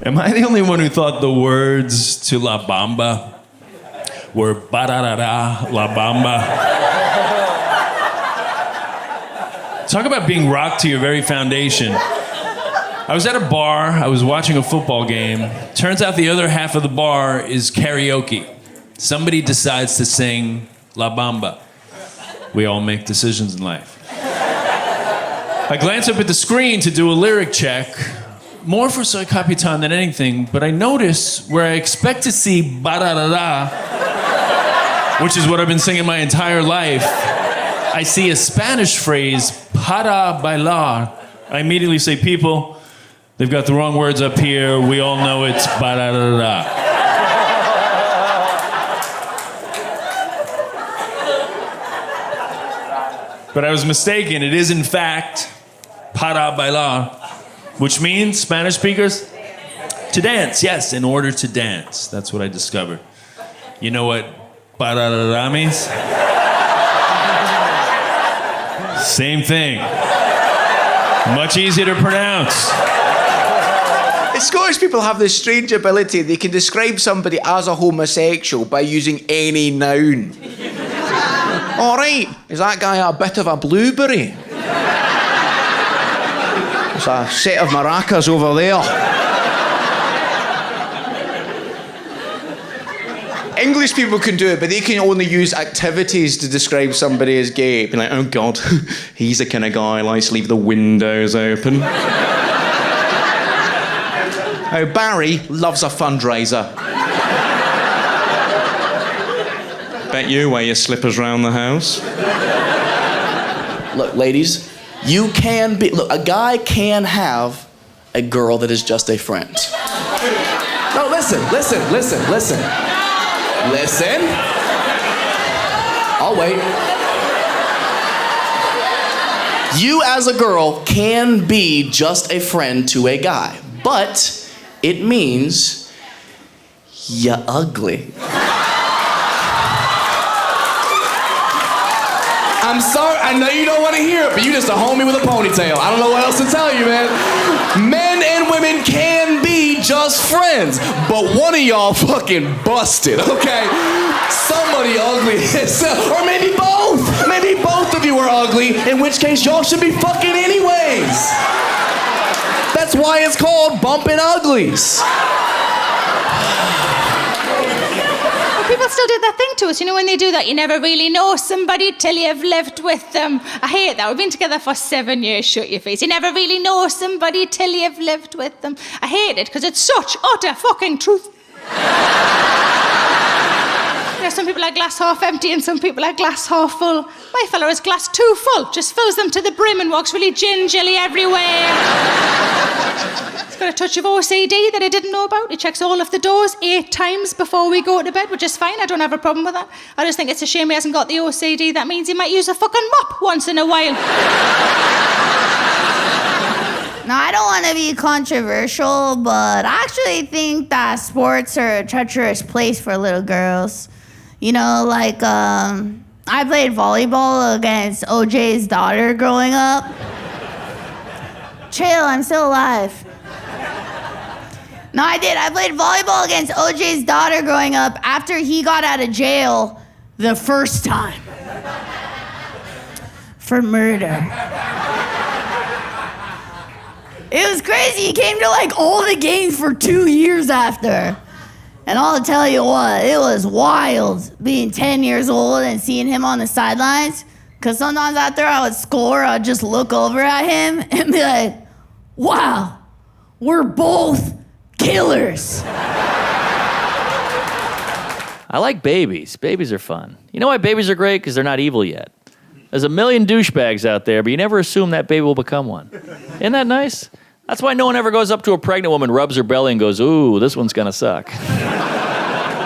Am I the only one who thought the words to La Bamba were ba-da-da-da, La Bamba? Talk about being rocked to your very foundation. I was at a bar, I was watching a football game. Turns out the other half of the bar is karaoke. Somebody decides to sing La Bamba. We all make decisions in life. I glance up at the screen to do a lyric check, more for Soy Capitan than anything, but I notice where I expect to see ba-da-da-da, which is what I've been singing my entire life, I see a Spanish phrase, para bailar. I immediately say, people, they've got the wrong words up here. We all know it's ba-da-da-da. But I was mistaken. It is, in fact, para bailar, which means, Spanish speakers, to dance. Yes, in order to dance. That's what I discovered. You know what ba-da-da-da means? Same thing. Much easier to pronounce. Scottish people have this strange ability. They can describe somebody as a homosexual by using any noun. All right, is that guy a bit of a blueberry? There's a set of maracas over there. English people can do it, but they can only use activities to describe somebody as gay. Be like, oh God, he's the kind of guy who likes to leave the windows open. Oh, Barry loves a fundraiser. Bet you wear your slippers round the house. Look, ladies, you can be... Look, a guy can have a girl that is just a friend. No, listen. I'll wait. You as a girl can be just a friend to a guy, but it means you're ugly. I'm sorry, I know you don't want to hear it, but you just a homie with a ponytail. I don't know what else to tell you, man. Men and women can be just friends, but one of y'all fucking busted, okay? Somebody ugly, or maybe both. Maybe both of you are ugly, in which case y'all should be fucking anyways. That's why it's called bumping uglies. People still do that thing to us. You know, when they do that, you never really know somebody till you've lived with them. I hate that. We've been together for 7 years, shut your face. You never really know somebody till you've lived with them. I hate it, because it's such utter fucking truth. You know, some people are glass half empty and some people are glass half full. My fella is glass too full, just fills them to the brim and walks really gingerly everywhere. He's got a touch of OCD that I didn't know about. He checks all of the doors 8 times before we go to bed, which is fine. I don't have a problem with that. I just think it's a shame he hasn't got the OCD. That means he might use a fucking mop once in a while. Now, I don't want to be controversial, but I actually think that sports are a treacherous place for little girls. You know, like, I played volleyball against OJ's daughter growing up. Chill, I'm still alive. No, I did. I played volleyball against OJ's daughter growing up after he got out of jail the first time. For murder. It was crazy. He came to, like, all the games for 2 years after. And I'll tell you what, it was wild being 10 years old and seeing him on the sidelines. Because sometimes after I would score, I'd just look over at him and be like, wow, we're both killers. I like babies. Babies are fun. You know why babies are great? Because they're not evil yet. There's a million douchebags out there, but you never assume that baby will become one. Isn't that nice? That's why no one ever goes up to a pregnant woman, rubs her belly, and goes, ooh, this one's gonna suck.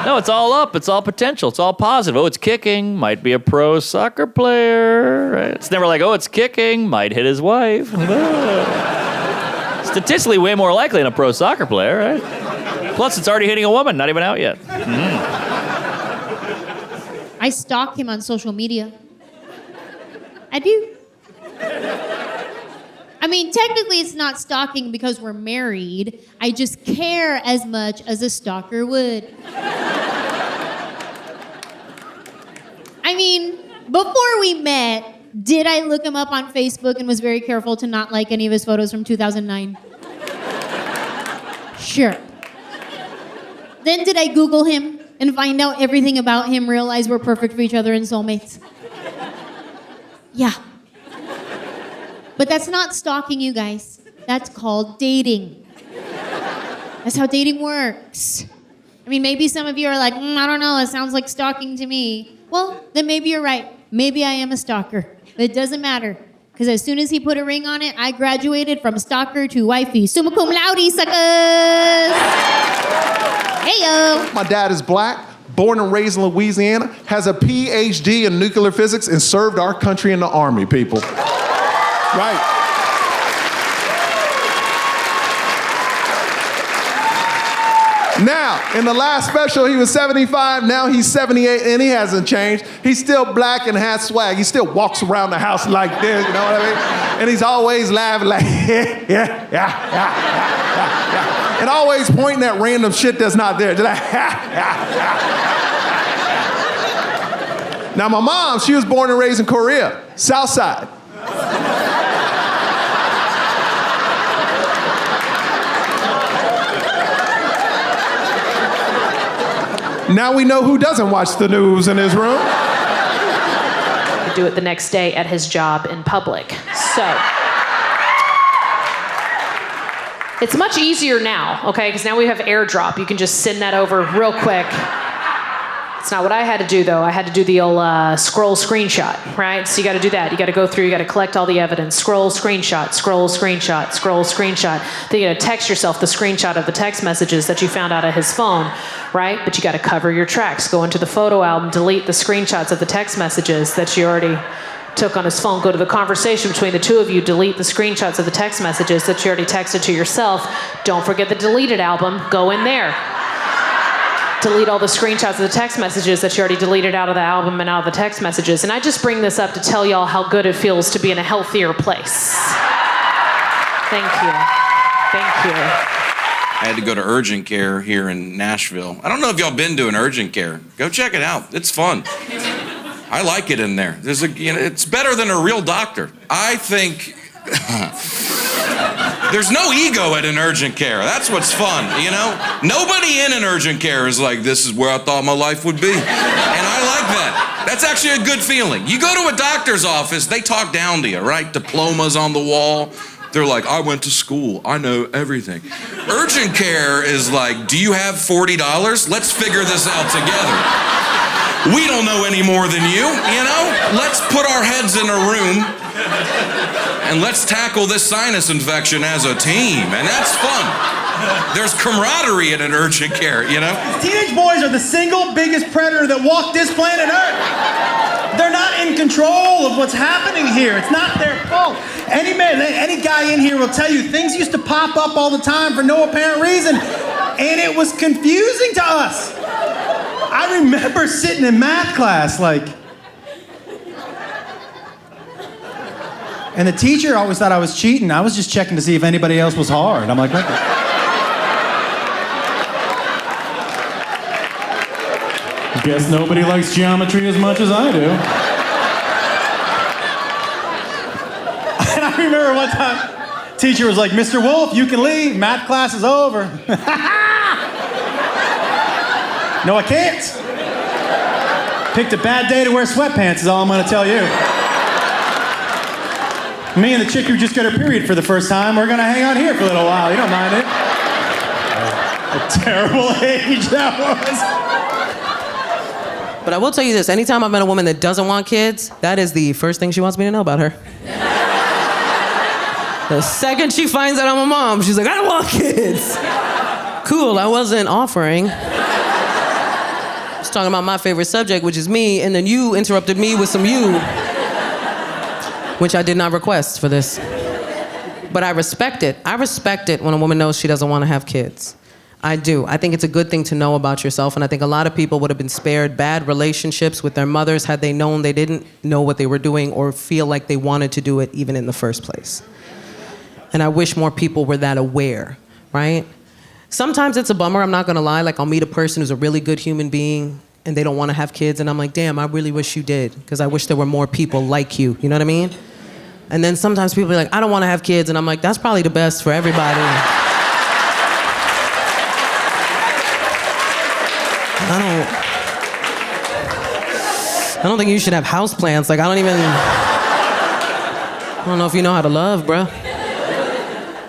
No, it's all up. It's all potential. It's all positive. Oh, it's kicking. Might be a pro soccer player. Right? It's never like, oh, it's kicking. Might hit his wife. Statistically, way more likely than a pro soccer player, right? Plus, it's already hitting a woman. Not even out yet. I stalk him on social media. I do. I mean, technically it's not stalking because we're married. I just care as much as a stalker would. I mean, before we met, did I look him up on Facebook and was very careful to not like any of his photos from 2009? Sure. Then did I Google him and find out everything about him, realize we're perfect for each other and soulmates? Yeah. But that's not stalking, you guys. That's called dating. That's how dating works. I mean, maybe some of you are like, I don't know, it sounds like stalking to me. Well, then maybe you're right. Maybe I am a stalker. But it doesn't matter. Because as soon as he put a ring on it, I graduated from stalker to wifey. Summa cum laude, suckers! Heyo! My dad is black, born and raised in Louisiana, has a PhD in nuclear physics, and served our country in the Army, people. Right. Now, in the last special, he was 75. Now he's 78, and he hasn't changed. He's still black and has swag. He still walks around the house like this, you know what I mean? And he's always laughing like, yeah. And always pointing at random shit that's not there. Just like, Now, my mom, she was born and raised in Korea, South Side. Now we know who doesn't watch the news in his room. Do it the next day at his job in public. So it's much easier now, okay? Because now we have AirDrop. You can just send that over real quick. It's not what I had to do, though. I had to do the old scroll screenshot, right? So you got to do that. You got to go through. You got to collect all the evidence. Scroll screenshot, scroll screenshot, scroll screenshot. Then you got to text yourself the screenshot of the text messages that you found out of his phone, right? But you got to cover your tracks. Go into the photo album, delete the screenshots of the text messages that you already took on his phone. Go to the conversation between the two of you. Delete the screenshots of the text messages that you already texted to yourself. Don't forget the deleted album. Go in there. Delete all the screenshots of the text messages that you already deleted out of the album and out of the text messages. And I just bring this up to tell y'all how good it feels to be in a healthier place. Thank you. Thank you. I had to go to urgent care here in Nashville. I don't know if y'all been doing urgent care. Go check it out. It's fun. I like it in there. It's better than a real doctor. I think there's no ego at an urgent care. That's what's fun, you know? Nobody in an urgent care is like, this is where I thought my life would be. And I like that. That's actually a good feeling. You go to a doctor's office, they talk down to you, right? Diplomas on the wall. They're like, I went to school. I know everything. Urgent care is like, do you have $40? Let's figure this out together. We don't know any more than you know? Let's put our heads in a room and let's tackle this sinus infection as a team, and that's fun. There's camaraderie in an urgent care, you know? Teenage boys are the single biggest predator that walked this planet Earth. They're not in control of what's happening here. It's not their fault. Any man, any guy in here will tell you things used to pop up all the time for no apparent reason, and it was confusing to us. I remember sitting in math class and the teacher always thought I was cheating. I was just checking to see if anybody else was hard. I'm like, what the? Guess nobody likes geometry as much as I do. And I remember one time, teacher was like, Mr. Wolf, you can leave. Math class is over. No, I can't. Picked a bad day to wear sweatpants is all I'm gonna tell you. Me and the chick who just got her period for the first time, we're gonna hang out here for a little while. You don't mind it? A terrible age that was. But I will tell you this, anytime I've met a woman that doesn't want kids, that is the first thing she wants me to know about her. The second she finds out I'm a mom, she's like, I don't want kids. Cool, I wasn't offering. I was talking about my favorite subject, which is me, and then you interrupted me with some you, which I did not request for this. But I respect it. I respect it when a woman knows she doesn't want to have kids. I do. I think it's a good thing to know about yourself, and I think a lot of people would have been spared bad relationships with their mothers had they known they didn't know what they were doing or feel like they wanted to do it even in the first place. And I wish more people were that aware, right? Sometimes it's a bummer, I'm not gonna lie. Like, I'll meet a person who's a really good human being and they don't wanna have kids, and I'm like, damn, I really wish you did, because I wish there were more people like you know what I mean? And then sometimes people are like, I don't wanna have kids, and I'm like, that's probably the best for everybody. I don't think you should have houseplants. Like, I don't know if you know how to love, bro.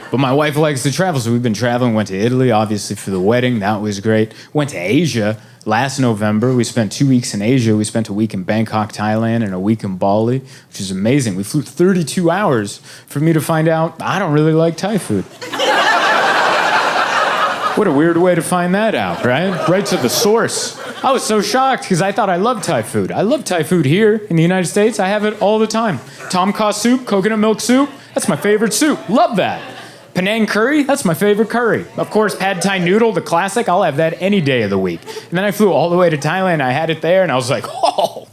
But my wife likes to travel, so we've been traveling. Went to Italy, obviously, for the wedding. That was great. Went to Asia last November. We spent 2 weeks in Asia. We spent a week in Bangkok, Thailand, and a week in Bali, which is amazing. We flew 32 hours for me to find out I don't really like Thai food. What a weird way to find that out, right? Right to the source. I was so shocked because I thought I loved Thai food. I love Thai food here in the United States. I have it all the time. Tom Kha soup, coconut milk soup, that's my favorite soup. Love that. Penang curry, that's my favorite curry. Of course, pad thai noodle, the classic, I'll have that any day of the week. And then I flew all the way to Thailand, I had it there, and I was like, oh,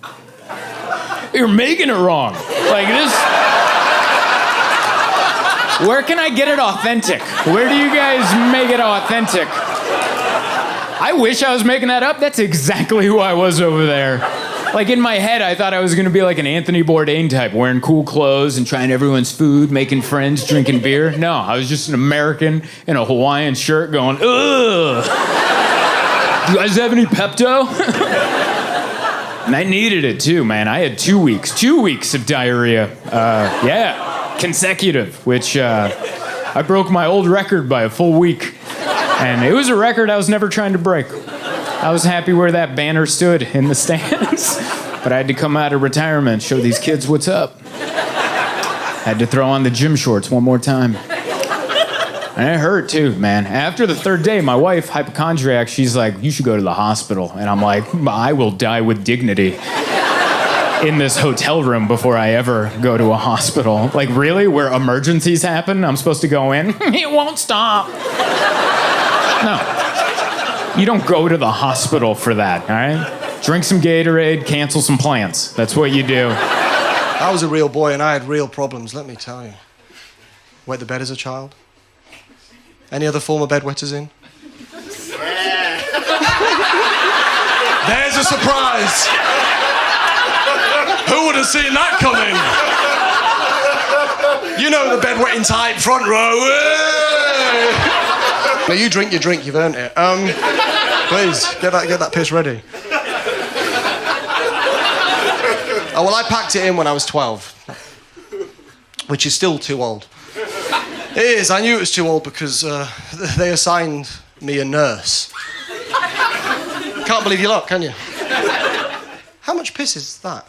you're making it wrong. Like this, where can I get it authentic? Where do you guys make it authentic? I wish I was making that up. That's exactly who I was over there. Like, in my head, I thought I was gonna be like an Anthony Bourdain type, wearing cool clothes and trying everyone's food, making friends, drinking beer. No, I was just an American in a Hawaiian shirt going, ugh. Do you guys have any Pepto? And I needed it too, man. I had 2 weeks of diarrhea. Yeah, consecutive, which I broke my old record by a full week. And it was a record I was never trying to break. I was happy where that banner stood in the stands, but I had to come out of retirement, show these kids what's up. Had to throw on the gym shorts one more time. And it hurt too, man. After the third day, my wife, hypochondriac, she's like, you should go to the hospital. And I'm like, I will die with dignity in this hotel room before I ever go to a hospital. Like, really? Where emergencies happen? I'm supposed to go in? It won't stop. No. You don't go to the hospital for that, all right? Drink some Gatorade, cancel some plans. That's what you do. I was a real boy and I had real problems, let me tell you. Wet the bed as a child? Any other former bedwetters in? Yeah. There's a surprise. Who would have seen that coming? You know the bedwetting type, front row. Now you drink your drink, you've earned it. Please, get that piss ready. Oh, well, I packed it in when I was 12, which is still too old. It is, I knew it was too old because they assigned me a nurse. Can't believe your luck, can you? How much piss is that?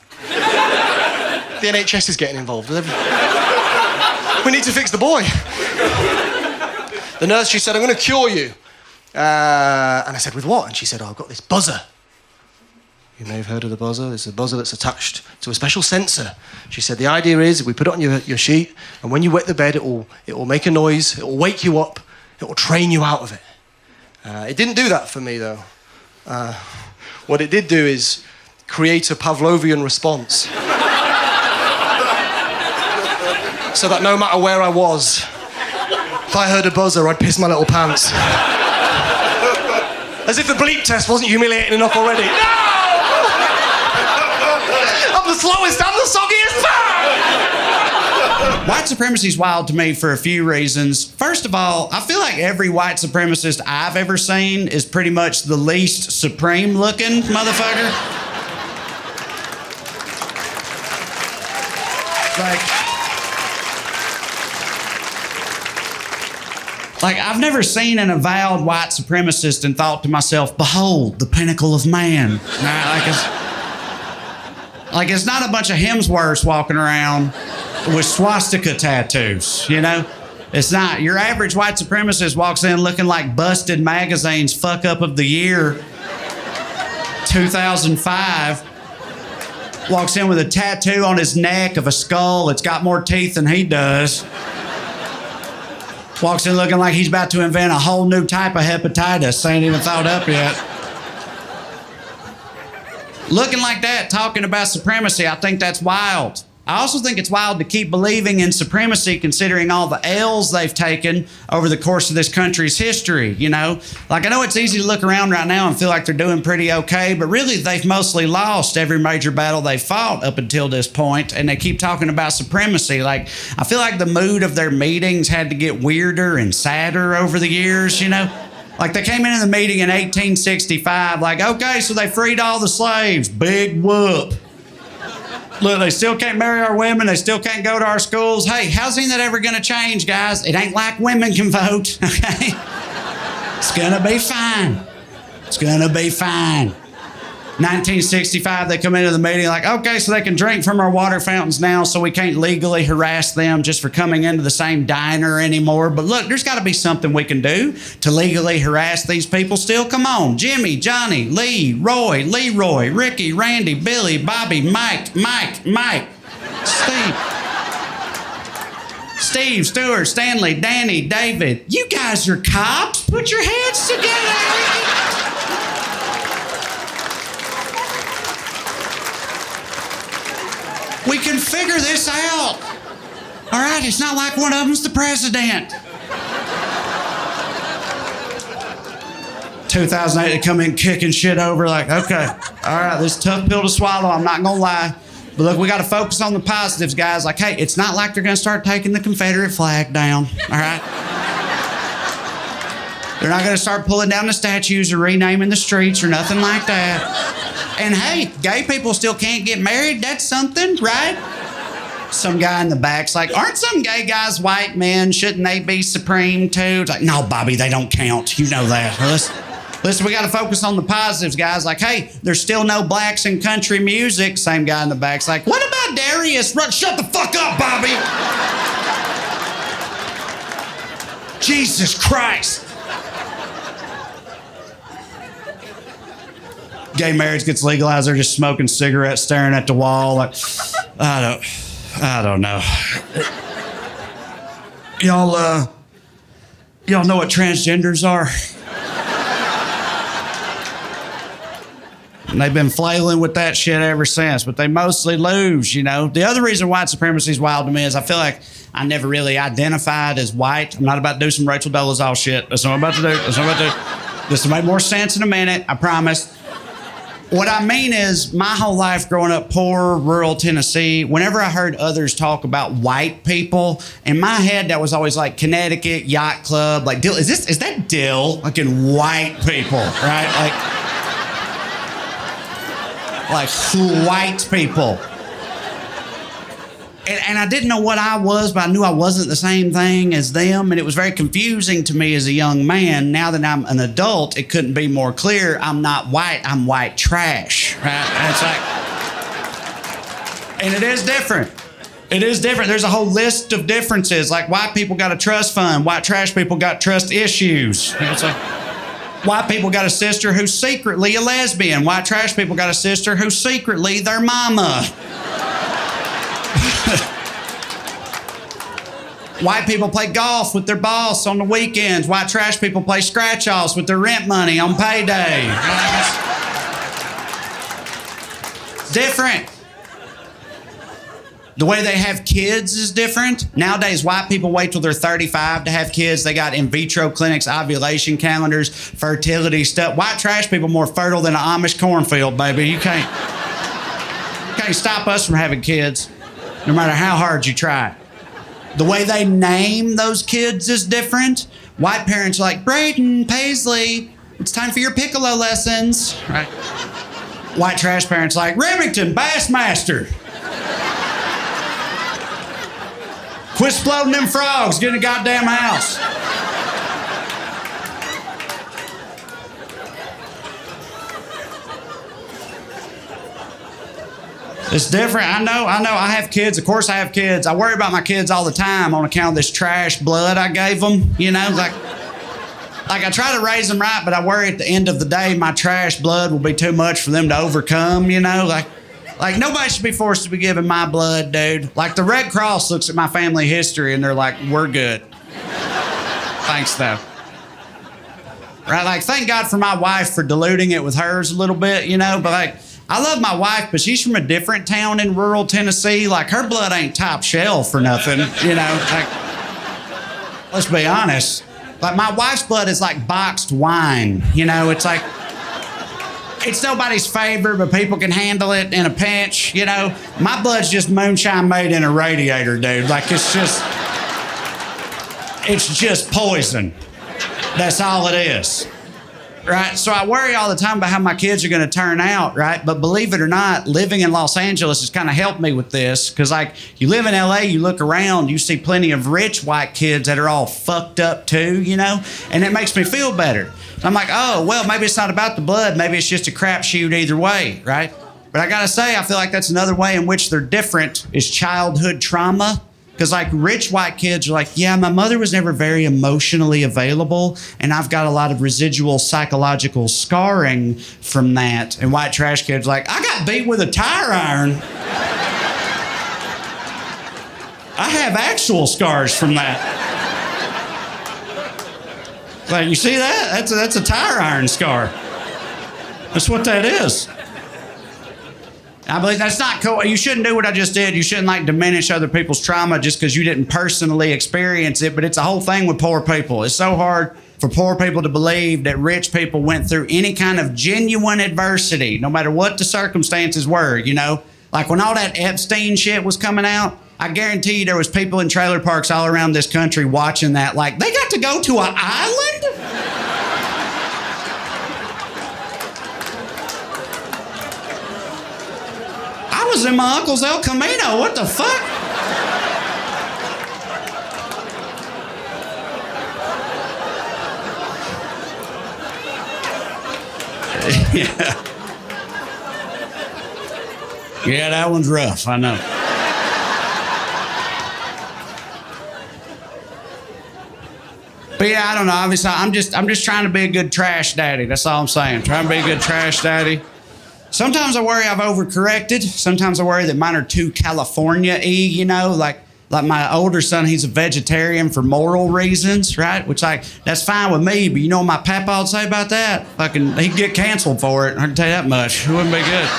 The NHS is getting involved. We need to fix the boy. The nurse, she said, I'm going to cure you. And I said, with what? And she said, oh, I've got this buzzer. You may have heard of the buzzer. It's a buzzer that's attached to a special sensor. She said, the idea is we put it on your sheet, and when you wet the bed, it will make a noise, it will wake you up, it will train you out of it. It didn't do that for me, though. What it did do is create a Pavlovian response. So that no matter where I was, if I heard a buzzer, I'd piss my little pants. As if the bleep test wasn't humiliating enough already. No! I'm the slowest, I'm the soggiest. White supremacy is wild to me for a few reasons. First of all, I feel like every white supremacist I've ever seen is pretty much the least supreme looking motherfucker. Like, I've never seen an avowed white supremacist and thought to myself, behold, the pinnacle of man. Like it's not a bunch of Hemsworths walking around with swastika tattoos, you know? It's not. Your average white supremacist walks in looking like Busted Magazine's fuck up of the year, 2005. Walks in with a tattoo on his neck of a skull that's got more teeth than he does. Walks in looking like he's about to invent a whole new type of hepatitis. Ain't even thought up yet. Looking like that, talking about supremacy, I think that's wild. I also think it's wild to keep believing in supremacy considering all the L's they've taken over the course of this country's history, you know? Like, I know it's easy to look around right now and feel like they're doing pretty okay, but really they've mostly lost every major battle they fought up until this point, and they keep talking about supremacy. Like, I feel like the mood of their meetings had to get weirder and sadder over the years, you know? Like, they came into the meeting in 1865, like, okay, so they freed all the slaves. Big whoop. Look, they still can't marry our women. They still can't go to our schools. Hey, how's any of that ever going to change, guys? It ain't like women can vote, okay? It's going to be fine. It's going to be fine. 1965, they come into the meeting like, okay, so they can drink from our water fountains now, so we can't legally harass them just for coming into the same diner anymore. But look, there's got to be something we can do to legally harass these people still. Come on. Jimmy, Johnny, Lee, Roy, Leroy, Ricky, Randy, Billy, Bobby, Mike, Steve, Stuart, Stanley, Danny, David. You guys are cops. Put your heads together. We can figure this out. All right, it's not like one of them's the president. 2008, they come in kicking shit over like, okay, all right, this is a tough pill to swallow, I'm not gonna lie. But look, we gotta focus on the positives, guys. Like, hey, it's not like they're gonna start taking the Confederate flag down, all right? They're not gonna start pulling down the statues or renaming the streets or nothing like that. And hey, gay people still can't get married. That's something, right? Some guy in the back's like, aren't some gay guys white men? Shouldn't they be supreme too? It's like, no, Bobby, they don't count. You know that. Listen, we got to focus on the positives, guys. Like, hey, there's still no blacks in country music. Same guy in the back's like, what about Darius? Shut the fuck up, Bobby. Jesus Christ. Gay marriage gets legalized, they're just smoking cigarettes, staring at the wall. Like, I don't know. Y'all know what transgenders are? And they've been flailing with that shit ever since, but they mostly lose, you know? The other reason white supremacy is wild to me is I feel like I never really identified as white. I'm not about to do some Rachel Dolezal shit. That's not what I'm about to do. This will make more sense in a minute, I promise. What I mean is, my whole life growing up poor, rural Tennessee, whenever I heard others talk about white people, in my head that was always like Connecticut, Yacht Club, like Dill. Is that Dill? Like in white people, right? Like white people. And I didn't know what I was, but I knew I wasn't the same thing as them. And it was very confusing to me as a young man. Now that I'm an adult, it couldn't be more clear. I'm not white, I'm white trash. Right? And it's like, and it is different. It is different. There's a whole list of differences. Like, white people got a trust fund, white trash people got trust issues. It's like, white people got a sister who's secretly a lesbian. White trash people got a sister who's secretly their mama. White people play golf with their boss on the weekends. White trash people play scratch-offs with their rent money on payday. Different. The way they have kids is different. Nowadays, white people wait till they're 35 to have kids. They got in vitro clinics, ovulation calendars, fertility stuff. White trash people more fertile than an Amish cornfield, baby. You can't stop us from having kids, no matter how hard you try. The way they name those kids is different. White parents are like, Braden, Paisley, it's time for your piccolo lessons. Right? White trash parents are like, Remington, Bassmaster. Quit exploding them frogs, get in the goddamn house. It's different. I know. I have kids. Of course I have kids. I worry about my kids all the time on account of this trash blood I gave them. You know, like I try to raise them right, but I worry at the end of the day my trash blood will be too much for them to overcome, you know? Like nobody should be forced to be giving my blood, dude. Like the Red Cross looks at my family history and they're like, we're good. Thanks, though. Right? Like, thank God for my wife for diluting it with hers a little bit, you know? But like, I love my wife, but she's from a different town in rural Tennessee. Like, her blood ain't top shelf for nothing, you know? Like, let's be honest. Like, my wife's blood is like boxed wine, you know? It's like, it's nobody's favorite, but people can handle it in a pinch, you know? My blood's just moonshine made in a radiator, dude. Like, it's just poison. That's all it is. Right? So I worry all the time about how my kids are going to turn out, right? But believe it or not, living in Los Angeles has kind of helped me with this. Because, like, you live in LA, you look around, you see plenty of rich white kids that are all fucked up too, you know? And it makes me feel better. I'm like, oh, well, maybe it's not about the blood. Maybe it's just a crapshoot either way, right? But I got to say, I feel like that's another way in which they're different is childhood trauma. Because, like, rich white kids are like, yeah, my mother was never very emotionally available, and I've got a lot of residual psychological scarring from that. And white trash kids are like, I got beat with a tire iron. I have actual scars from that. Like, you see that? That's a tire iron scar. That's what that is. I believe that's not cool. You shouldn't do what I just did. You shouldn't, like, diminish other people's trauma just because you didn't personally experience it. But it's a whole thing with poor people. It's so hard for poor people to believe that rich people went through any kind of genuine adversity, no matter what the circumstances were, you know? Like, when all that Epstein shit was coming out, I guarantee you there was people in trailer parks all around this country watching that. Like, they got to go to an island? I was in my uncle's El Camino. What the fuck? Yeah. Yeah, that one's rough. I know. But yeah, I don't know. Obviously, I'm just trying to be a good trash daddy. That's all I'm saying. Trying to be a good trash daddy. Sometimes I worry I've overcorrected. Sometimes I worry that mine are too California-y, you know? Like my older son, he's a vegetarian for moral reasons, right? Which, like, that's fine with me, but you know what my papa would say about that? Fucking, he'd get canceled for it. I can tell you that much. It wouldn't be good.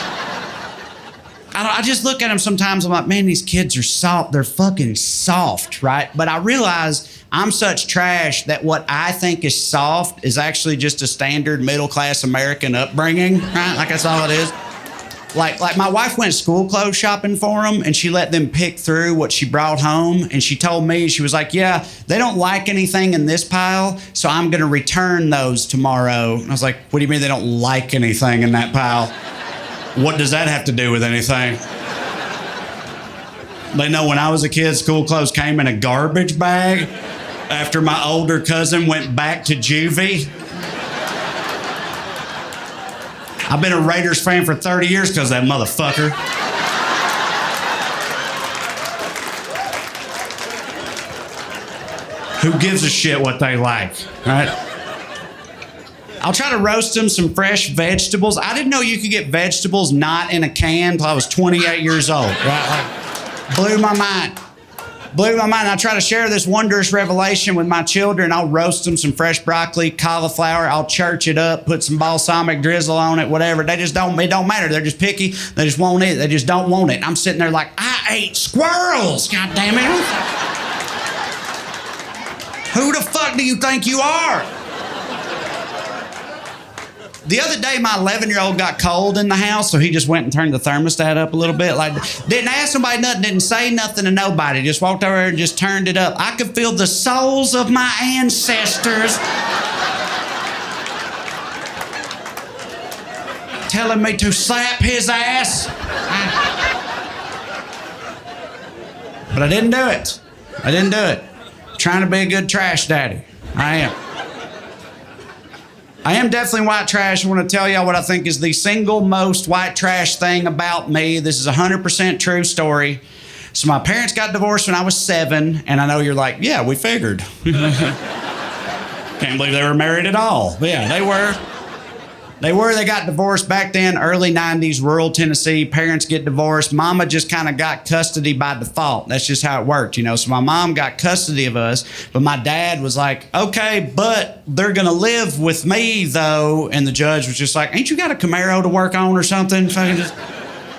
I just look at them sometimes, I'm like, man, these kids are soft. They're fucking soft, right? But I realize I'm such trash that what I think is soft is actually just a standard middle-class American upbringing, right? Like, that's all it is. Like my wife went school clothes shopping for them, and she let them pick through what she brought home, and she told me, she was like, yeah, they don't like anything in this pile, so I'm going to return those tomorrow. And I was like, what do you mean they don't like anything in that pile? What does that have to do with anything? They know when I was a kid, school clothes came in a garbage bag after my older cousin went back to juvie. I've been a Raiders fan for 30 years because of that motherfucker. Who gives a shit what they like, right? I'll try to roast them some fresh vegetables. I didn't know you could get vegetables not in a can until I was 28 years old, right? Like, blew my mind. Blew my mind. I try to share this wondrous revelation with my children. I'll roast them some fresh broccoli, cauliflower. I'll church it up, put some balsamic drizzle on it, whatever. It don't matter. They're just picky. They just want it. They just don't want it. I'm sitting there like, I ate squirrels, God damn it. Who the fuck do you think you are? The other day, my 11-year-old got cold in the house, so he just went and turned the thermostat up a little bit. Like, didn't ask somebody nothing, didn't say nothing to nobody. Just walked over there and just turned it up. I could feel the souls of my ancestors telling me to slap his ass. But I didn't do it. I'm trying to be a good trash daddy. I am. I am definitely white trash. I want to tell y'all what I think is the single most white trash thing about me. This is a 100% true story. So my parents got divorced when I was 7, and I know you're like, yeah, we figured. Can't believe they were married at all. But yeah, they were. They got divorced back then, early 90s, rural Tennessee. Parents get divorced. Mama just kind of got custody by default. That's just how it worked, you know. So my mom got custody of us, but my dad was like, okay, but they're going to live with me, though. And the judge was just like, ain't you got a Camaro to work on or something? Fucking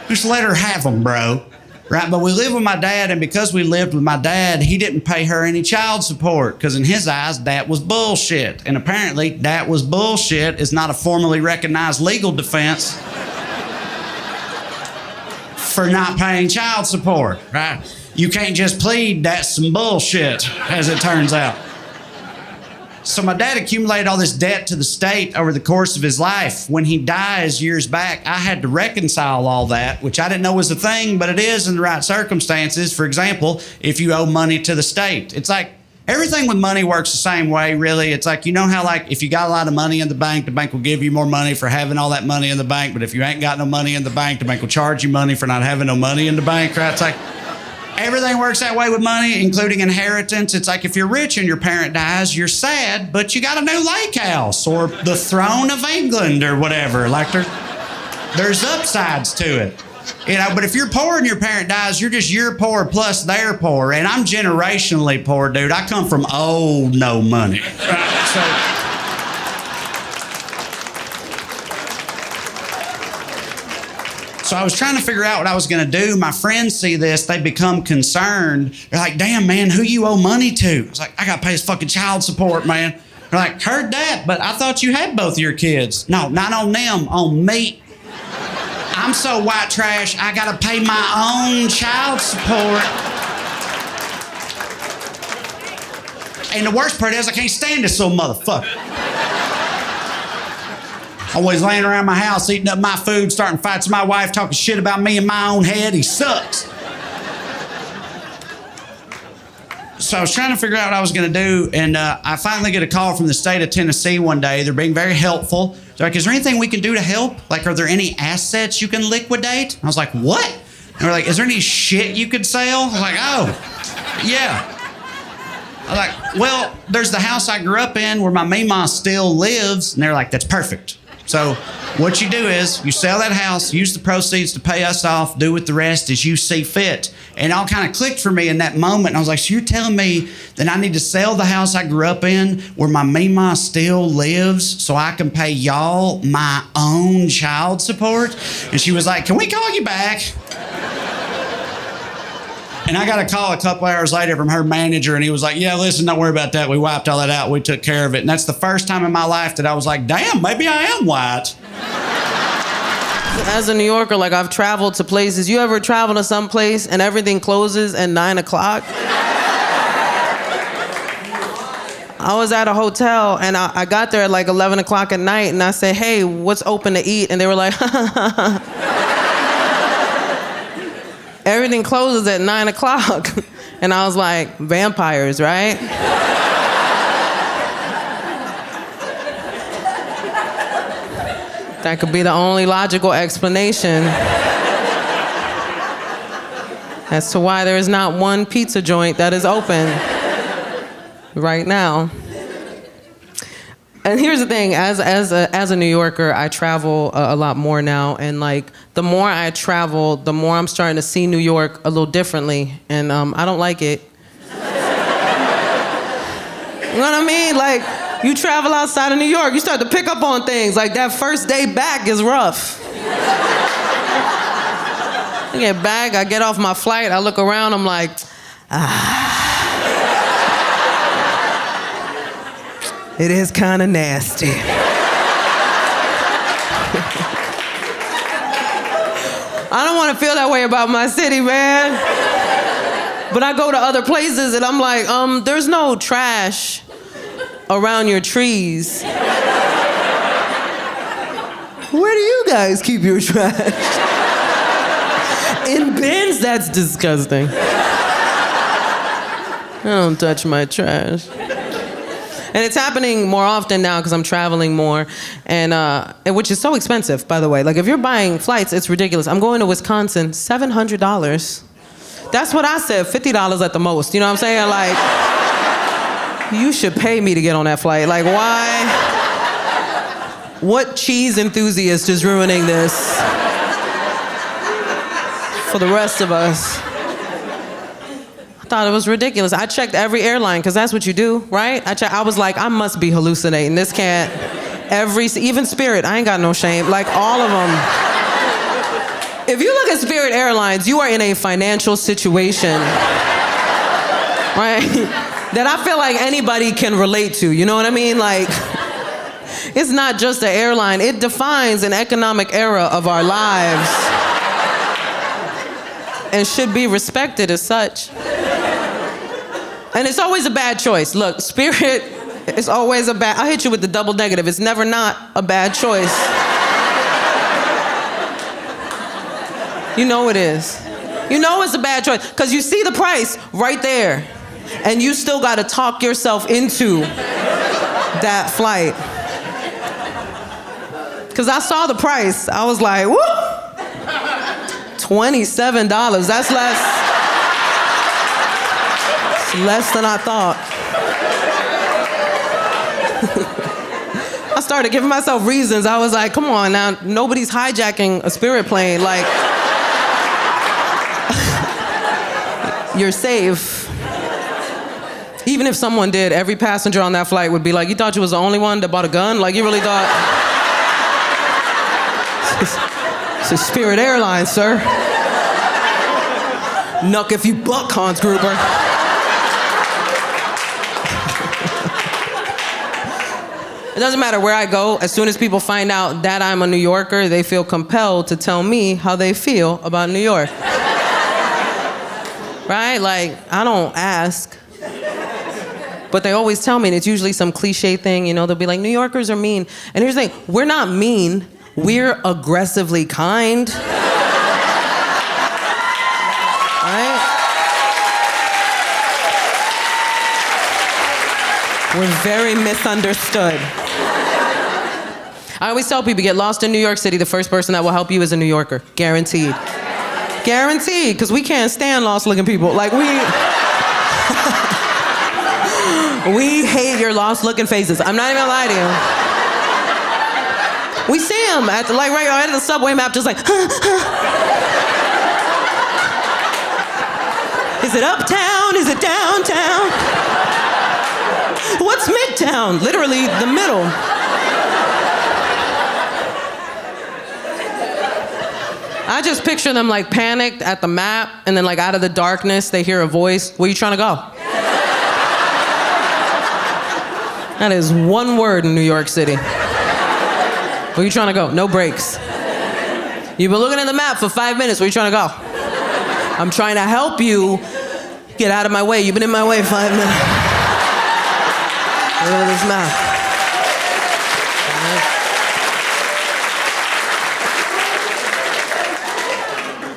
just let her have them, bro. Right, but we lived with my dad, and because we lived with my dad, he didn't pay her any child support, because in his eyes, that was bullshit. And apparently, that was bullshit is not a formally recognized legal defense for not paying child support, right? You can't just plead that's some bullshit, as it turns out. So my dad accumulated all this debt to the state over the course of his life. When he dies years back, I had to reconcile all that, which I didn't know was a thing, but it is in the right circumstances. For example, if you owe money to the state. It's like everything with money works the same way, really. It's like, you know how like if you got a lot of money in the bank will give you more money for having all that money in the bank, but if you ain't got no money in the bank will charge you money for not having no money in the bank, right? It's like everything works that way with money, including inheritance. It's like if you're rich and your parent dies, you're sad, but you got a new lake house or the throne of England or whatever. Like there's upsides to it. You know, but if you're poor and your parent dies, you're poor plus they're poor. And I'm generationally poor, dude. I come from old no money. Right? So So I was trying to figure out what I was going to do. My friends see this. They become concerned. They're like, damn, man, who you owe money to? I was like, I got to pay his fucking child support, man. They're like, heard that, but I thought you had both your kids. No, not on them, on me. I'm so white trash, I got to pay my own child support. And the worst part is I can't stand this little motherfucker. Always laying around my house, eating up my food, starting fights with my wife, talking shit about me in my own head. He sucks. So I was trying to figure out what I was going to do, and I finally get a call from the state of Tennessee one day. They're being very helpful. They're like, is there anything we can do to help? Like, are there any assets you can liquidate? And I was like, what? And they're like, is there any shit you could sell? I was like, oh, yeah. I was like, well, there's the house I grew up in where my Mima still lives. And they're like, that's perfect. So what you do is you sell that house, use the proceeds to pay us off, do with the rest as you see fit. And it all kind of clicked for me in that moment. And I was like, so you're telling me that I need to sell the house I grew up in where my Mima still lives so I can pay y'all my own child support? And she was like, can we call you back? And I got a call a couple hours later from her manager, and he was like, yeah, listen, don't worry about that. We wiped all that out. We took care of it. And that's the first time in my life that I was like, damn, maybe I am white. As a New Yorker, like, I've traveled to places. You ever travel to some place and everything closes at 9 o'clock? I was at a hotel, and I got there at like 11 o'clock at night, and I said, hey, what's open to eat? And they were like, everything closes at 9 o'clock. And I was like, vampires, right? That could be the only logical explanation as to why there is not one pizza joint that is open right now. And here's the thing, as a New Yorker, I travel a lot more now, and like the more I travel, the more I'm starting to see New York a little differently, and I don't like it. You know what I mean? Like, you travel outside of New York, you start to pick up on things. Like, that first day back is rough. I get back, I get off my flight, I look around, I'm like, it is kind of nasty. I don't want to feel that way about my city, man. But I go to other places and I'm like, there's no trash around your trees. Where do you guys keep your trash? In bins? That's disgusting. I don't touch my trash. And it's happening more often now because I'm traveling more, and which is so expensive, by the way. Like, if you're buying flights, it's ridiculous. I'm going to Wisconsin, $700. That's what I said, $50 at the most. You know what I'm saying? Like, you should pay me to get on that flight. Like, why? What cheese enthusiast is ruining this for the rest of us? I thought it was ridiculous. I checked every airline, because that's what you do, right? I was like, I must be hallucinating. This can't. Even Spirit, I ain't got no shame. Like, all of them. If you look at Spirit Airlines, you are in a financial situation, right? That I feel like anybody can relate to, you know what I mean? Like, it's not just an airline, it defines an economic era of our lives and should be respected as such. And it's always a bad choice. Look, Spirit is always a bad, I'll hit you with the double negative. It's never not a bad choice. You know it is. You know it's a bad choice, because you see the price right there, and you still gotta talk yourself into that flight. Because I saw the price, I was like, whoop! $27, that's less than I thought. I started giving myself reasons. I was like, come on now, nobody's hijacking a Spirit plane. Like, you're safe. Even if someone did, every passenger on that flight would be like, you thought you was the only one that bought a gun? Like, you really thought? It's a Spirit Airlines, sir. Nuck if you buck, Hans Gruber. It doesn't matter where I go. As soon as people find out that I'm a New Yorker, they feel compelled to tell me how they feel about New York. Right? Like, I don't ask. But they always tell me, and it's usually some cliche thing, you know, they'll be like, New Yorkers are mean. And here's the thing, we're not mean, we're aggressively kind. Right? We're very misunderstood. I always tell people, get lost in New York City, the first person that will help you is a New Yorker. Guaranteed. Guaranteed, because we can't stand lost-looking people. Like, we hate your lost-looking faces. I'm not even gonna lie to you. We see them at the, like, right at the subway map, just like, Is it uptown? Is it downtown? What's midtown? Literally the middle. I just picture them like panicked at the map, and then like out of the darkness, they hear a voice. Where you trying to go? That is one word in New York City. Where you trying to go? No breaks. You've been looking at the map for 5 minutes. Where you trying to go? I'm trying to help you get out of my way. You've been in my way 5 minutes. Look at this map.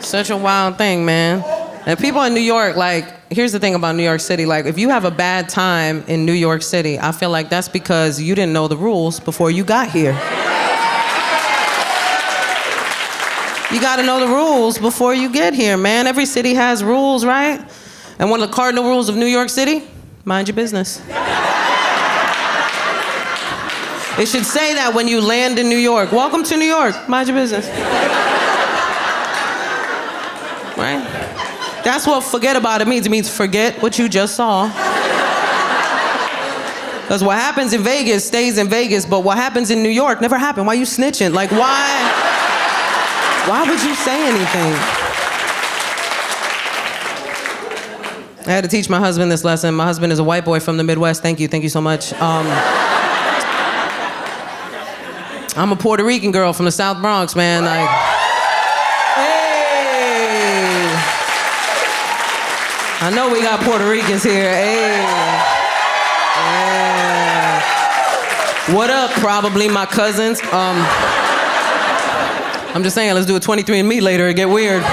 Such a wild thing, man. And people in New York, like, here's the thing about New York City. Like, if you have a bad time in New York City, I feel like that's because you didn't know the rules before you got here. You gotta know the rules before you get here, man. Every city has rules, right? And one of the cardinal rules of New York City, mind your business. It should say that when you land in New York. Welcome to New York, mind your business. Right? That's what forget about it means. It means forget what you just saw. Because what happens in Vegas stays in Vegas, but what happens in New York never happened. Why you snitching? Like, why would you say anything? I had to teach my husband this lesson. My husband is a white boy from the Midwest. Thank you so much. I'm a Puerto Rican girl from the South Bronx, man. Like, I know we got Puerto Ricans here. Hey. Yeah. What up, probably my cousins? I'm just saying, let's do a 23andMe later and get weird.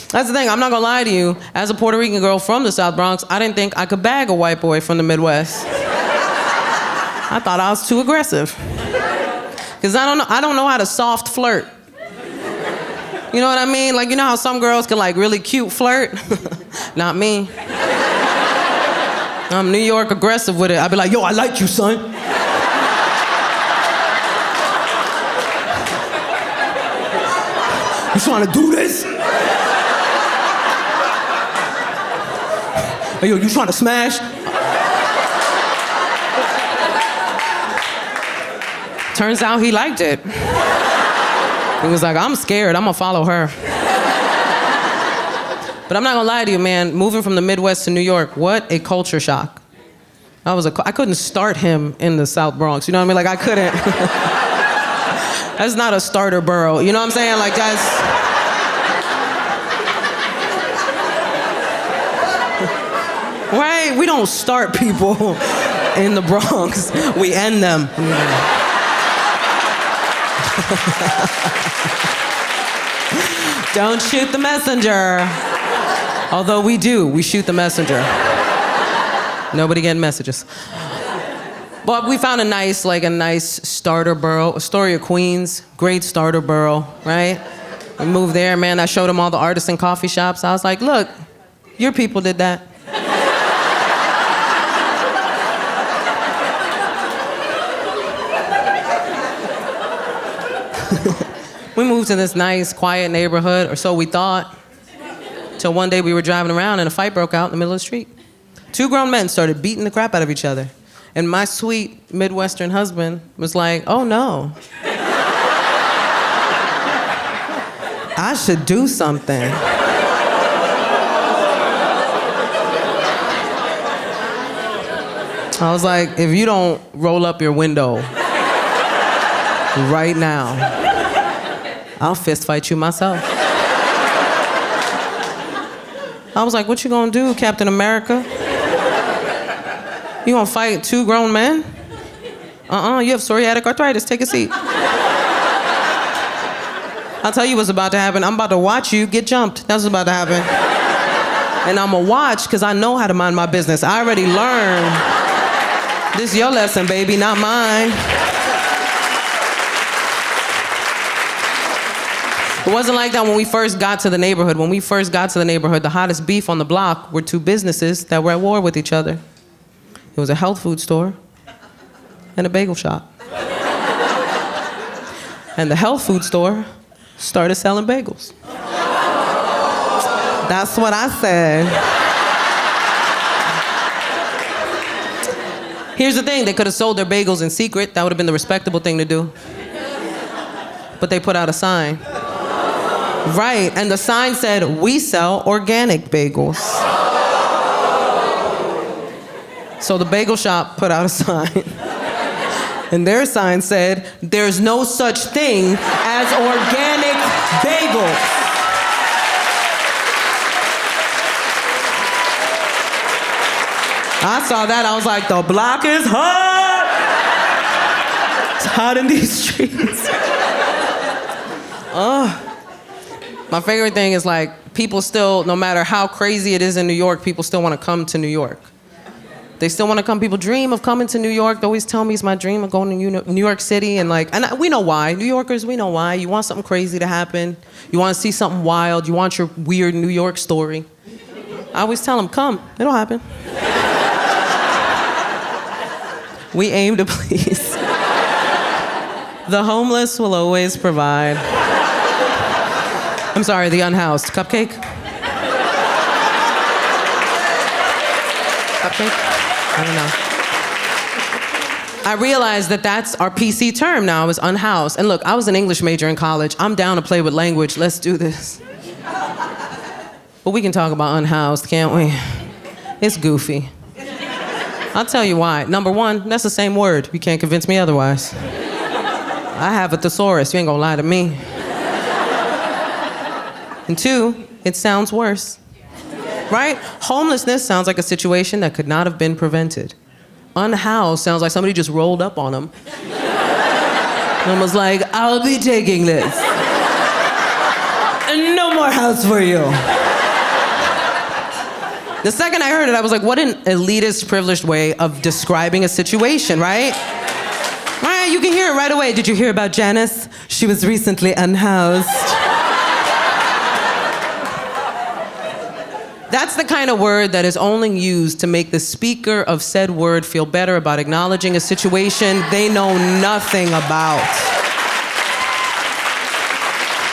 That's the thing, I'm not gonna lie to you. As a Puerto Rican girl from the South Bronx, I didn't think I could bag a white boy from the Midwest. I thought I was too aggressive. Because I don't know how to soft flirt. You know what I mean? Like, you know how some girls can like really cute flirt? Not me. I'm New York aggressive with it. I'd be like, yo, I like you, son. You trying to do this? Hey, yo, you trying to smash? Turns out he liked it. He was like, I'm scared, I'm gonna follow her. But I'm not gonna lie to you, man, moving from the Midwest to New York, what a culture shock. I couldn't start him in the South Bronx, you know what I mean? Like, I couldn't. That's not a starter borough, you know what I'm saying? Like, that's... Right? We don't start people in the Bronx, we end them. Don't shoot the messenger. Although we do, we shoot the messenger. Nobody getting messages. But we found a nice starter borough, Astoria, Queens, great starter borough, right? We moved there, man, I showed him all the artisan coffee shops. I was like, look, your people did that. We moved to this nice, quiet neighborhood, or so we thought. Till one day we were driving around and a fight broke out in the middle of the street. 2 grown men started beating the crap out of each other. And my sweet Midwestern husband was like, oh no. I should do something. I was like, if you don't roll up your window right now, I'll fist fight you myself. I was like, what you gonna do, Captain America? You gonna fight 2 grown men? You have psoriatic arthritis, take a seat. I'll tell you what's about to happen. I'm about to watch you get jumped. That's what's about to happen. And I'm gonna watch, because I know how to mind my business. I already learned. This is your lesson, baby, not mine. It wasn't like that when we first got to the neighborhood. When we first got to the neighborhood, the hottest beef on the block were 2 businesses that were at war with each other. It was a health food store and a bagel shop. And the health food store started selling bagels. That's what I said. Here's the thing, they could have sold their bagels in secret. That would have been the respectable thing to do. But they put out a sign. Right, and the sign said, we sell organic bagels. So the bagel shop put out a sign. And their sign said, there's no such thing as organic bagels. I saw that, I was like, the block is hot! It's hot in these streets. My favorite thing is like, people still, no matter how crazy it is in New York, people still want to come to New York. They still want to come. People dream of coming to New York. They always tell me it's my dream of going to New York City. And we know why. New Yorkers, we know why. You want something crazy to happen. You want to see something wild. You want your weird New York story. I always tell them, come. It'll happen. We aim to please. The homeless will always provide. I'm sorry, the unhoused. Cupcake? Cupcake? I don't know. I realized that that's our PC term now, is unhoused. And look, I was an English major in college. I'm down to play with language. Let's do this. But we can talk about unhoused, can't we? It's goofy. I'll tell you why. Number one, that's the same word. You can't convince me otherwise. I have a thesaurus. You ain't gonna lie to me. And 2, it sounds worse. Right? Homelessness sounds like a situation that could not have been prevented. Unhoused sounds like somebody just rolled up on them and was like, I'll be taking this. And no more house for you. The second I heard it, I was like, what an elitist, privileged way of describing a situation, right? Right, you can hear it right away. Did you hear about Janice? She was recently unhoused. That's the kind of word that is only used to make the speaker of said word feel better about acknowledging a situation they know nothing about.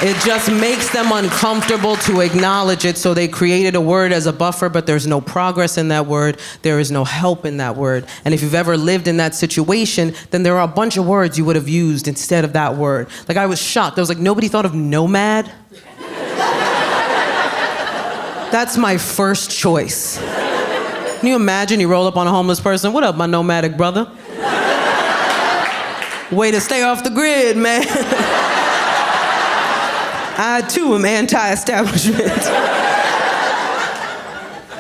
It just makes them uncomfortable to acknowledge it, so they created a word as a buffer, but there's no progress in that word. There is no help in that word. And if you've ever lived in that situation, then there are a bunch of words you would have used instead of that word. Like, I was shocked. I was like, nobody thought of nomad? That's my first choice. Can you imagine you roll up on a homeless person? What up, my nomadic brother? Way to stay off the grid, man. I, too, am anti-establishment.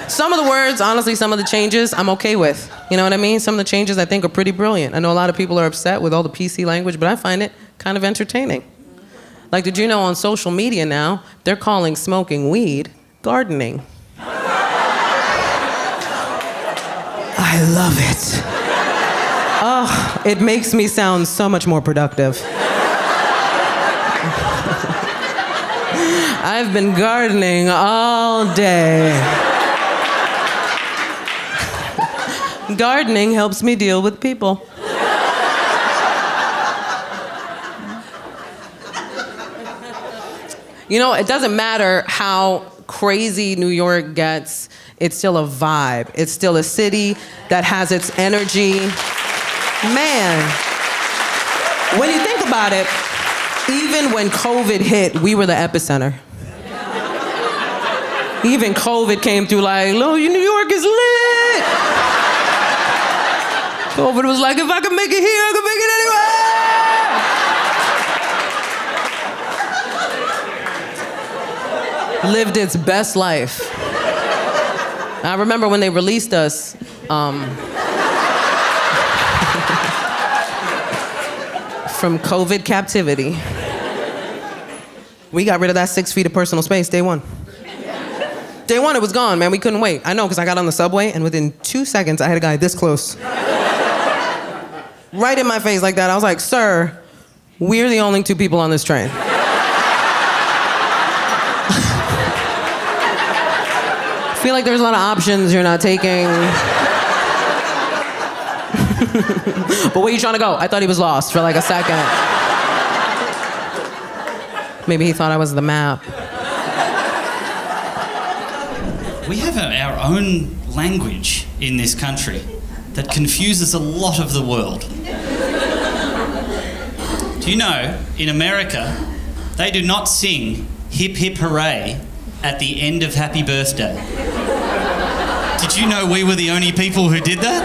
Some of the words, honestly, some of the changes, I'm okay with. You know what I mean? Some of the changes I think are pretty brilliant. I know a lot of people are upset with all the PC language, but I find it kind of entertaining. Like, did you know on social media now, they're calling smoking weed gardening? I love it. Oh, it makes me sound so much more productive. I've been gardening all day. Gardening helps me deal with people. You know, it doesn't matter how crazy New York gets, it's still a vibe. It's still a city that has its energy. Man, when you think about it, even when COVID hit, we were the epicenter. Even COVID came through like, oh, New York is lit. COVID was like, if I can make it here, I can make it anywhere. Lived its best life. I remember when they released us, from COVID captivity. We got rid of that 6 feet of personal space day one. Day one, it was gone, man. We couldn't wait. I know, because I got on the subway, and within 2 seconds, I had a guy this close. Right in my face like that. I was like, sir, we're the only 2 people on this train. I feel like there's a lot of options you're not taking. But where you trying to go? I thought he was lost for like a second. Maybe he thought I was the map. We have our own language in this country that confuses a lot of the world. Do you know, in America, they do not sing hip hip hooray at the end of happy birthday. Did you know we were the only people who did that?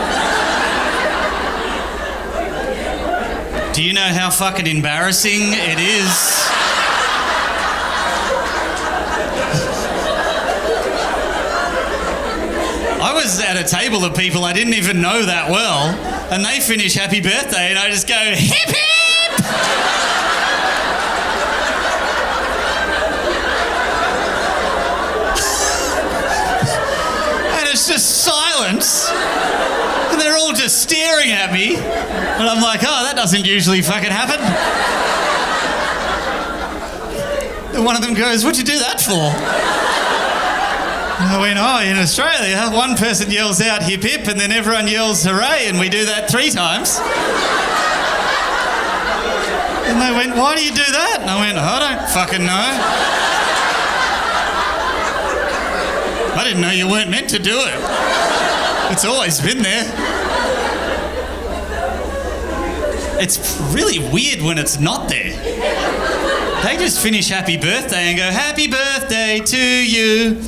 Do you know how fucking embarrassing it is? I was at a table of people I didn't even know that well, and they finish happy birthday, and I just go, hip hip! And it's just silence, and they're all just staring at me, and I'm like, oh, that doesn't usually fucking happen. And one of them goes, what'd you do that for? I went, oh, in Australia, one person yells out hip hip and then everyone yells hooray, and we do that 3 times. And they went, why do you do that? And I went, I don't fucking know. I didn't know you weren't meant to do it. It's always been there. It's really weird when it's not there. They just finish happy birthday and go, happy birthday to you.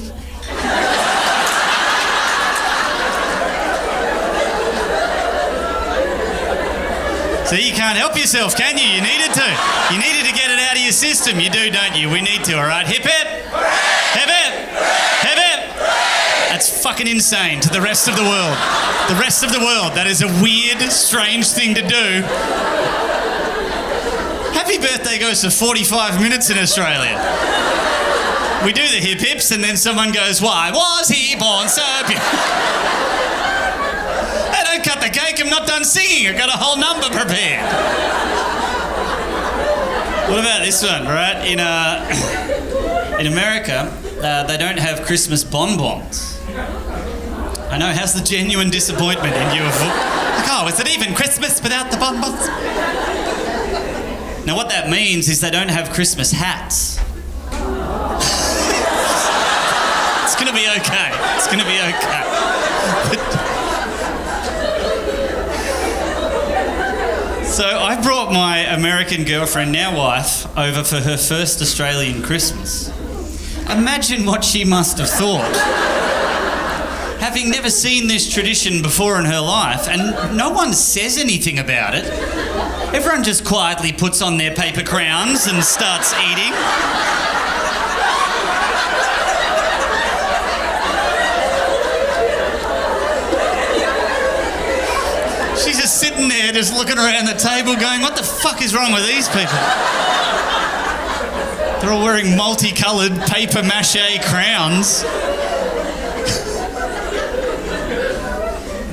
So you can't help yourself, can you? You needed to. You needed to get it out of your system. You do, don't you? We need to, all right? Hip hip! Hip hip! Hip hip! That's fucking insane to the rest of the world. The rest of the world, that is a weird, strange thing to do. Happy birthday goes for 45 minutes in Australia. We do the hip hips and then someone goes, why was he born so beautiful? Hey, don't cut the cake, I'm not done singing. I've got a whole number prepared. What about this one, right? In America, They don't have Christmas bonbons. I know, how's the genuine disappointment in you? Like, oh, is it even Christmas without the bonbons? Now what that means is they don't have Christmas hats. It's gonna be okay. It's gonna be okay. So I brought my American girlfriend, now wife, over for her first Australian Christmas. Imagine what she must have thought. Having never seen this tradition before in her life, and no one says anything about it. Everyone just quietly puts on their paper crowns and starts eating. She's just sitting there, just looking around the table going, what the fuck is wrong with these people? They're all wearing multicoloured paper mache crowns.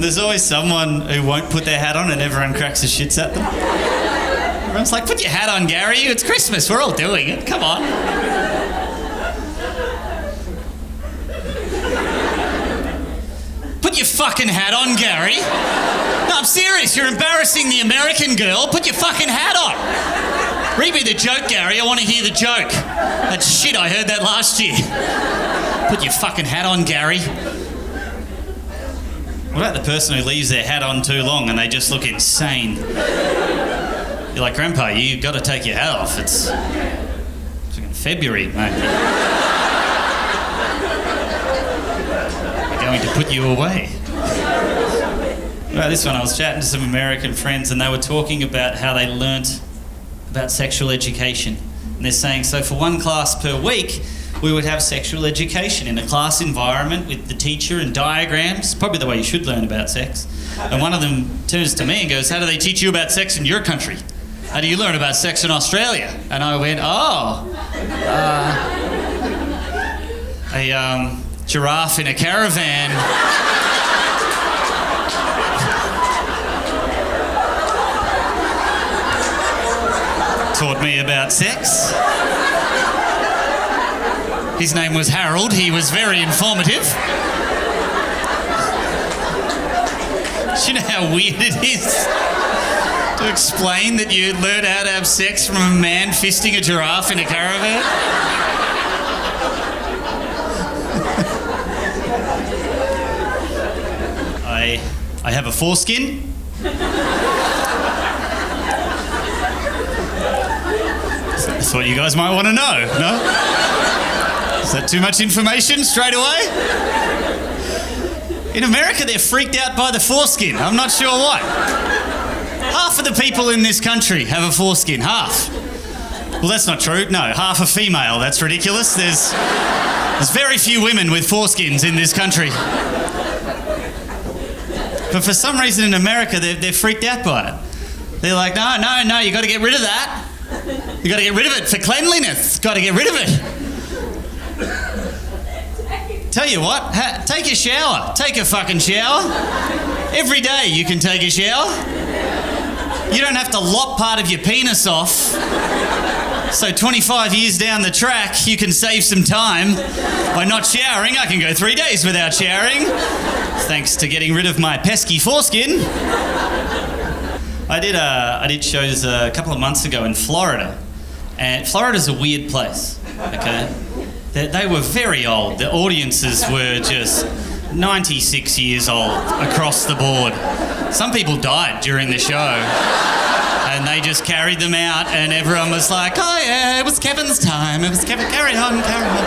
There's always someone who won't put their hat on and everyone cracks the shits at them. Everyone's like, put your hat on, Gary. It's Christmas. We're all doing it. Come on. Put your fucking hat on, Gary. No, I'm serious. You're embarrassing the American girl. Put your fucking hat on. Read me the joke, Gary. I want to hear the joke. That's shit. I heard that last year. Put your fucking hat on, Gary. What about the person who leaves their hat on too long and they just look insane? You're like, Grandpa, you've got to take your hat off. It's fucking February, mate. We're going to put you away. What about this one? I was chatting to some American friends and they were talking about how they learnt about sexual education. And they're saying, so for one class per week, we would have sexual education in a class environment with the teacher and diagrams, probably the way you should learn about sex. And one of them turns to me and goes, how do they teach you about sex in your country? How do you learn about sex in Australia? And I went, a giraffe in a caravan. Taught me about sex. His name was Harold. He was very informative. Do you know how weird it is to explain that you learn how to have sex from a man fisting a giraffe in a caravan? I have a foreskin. That's what you guys might want to know, no? Is that too much information straight away? In America, they're freaked out by the foreskin. I'm not sure why. Half of the people in this country have a foreskin. Half. Well, that's not true. No, half are female. That's ridiculous. There's very few women with foreskins in this country. But for some reason in America, they're freaked out by it. They're like, no, you got to get rid of that. You got to get rid of it for cleanliness. Got to get rid of it. Tell you what, take a shower. Take a fucking shower. Every day you can take a shower. You don't have to lop part of your penis off. So 25 years down the track, you can save some time by not showering. I can go 3 days without showering, thanks to getting rid of my pesky foreskin. I did shows a couple of months ago in Florida, and Florida's a weird place, okay? They were very old. The audiences were just 96 years old across the board. Some people died during the show, and they just carried them out, and everyone was like, oh yeah, it was Kevin's time. It was Kevin, carry on, carry on.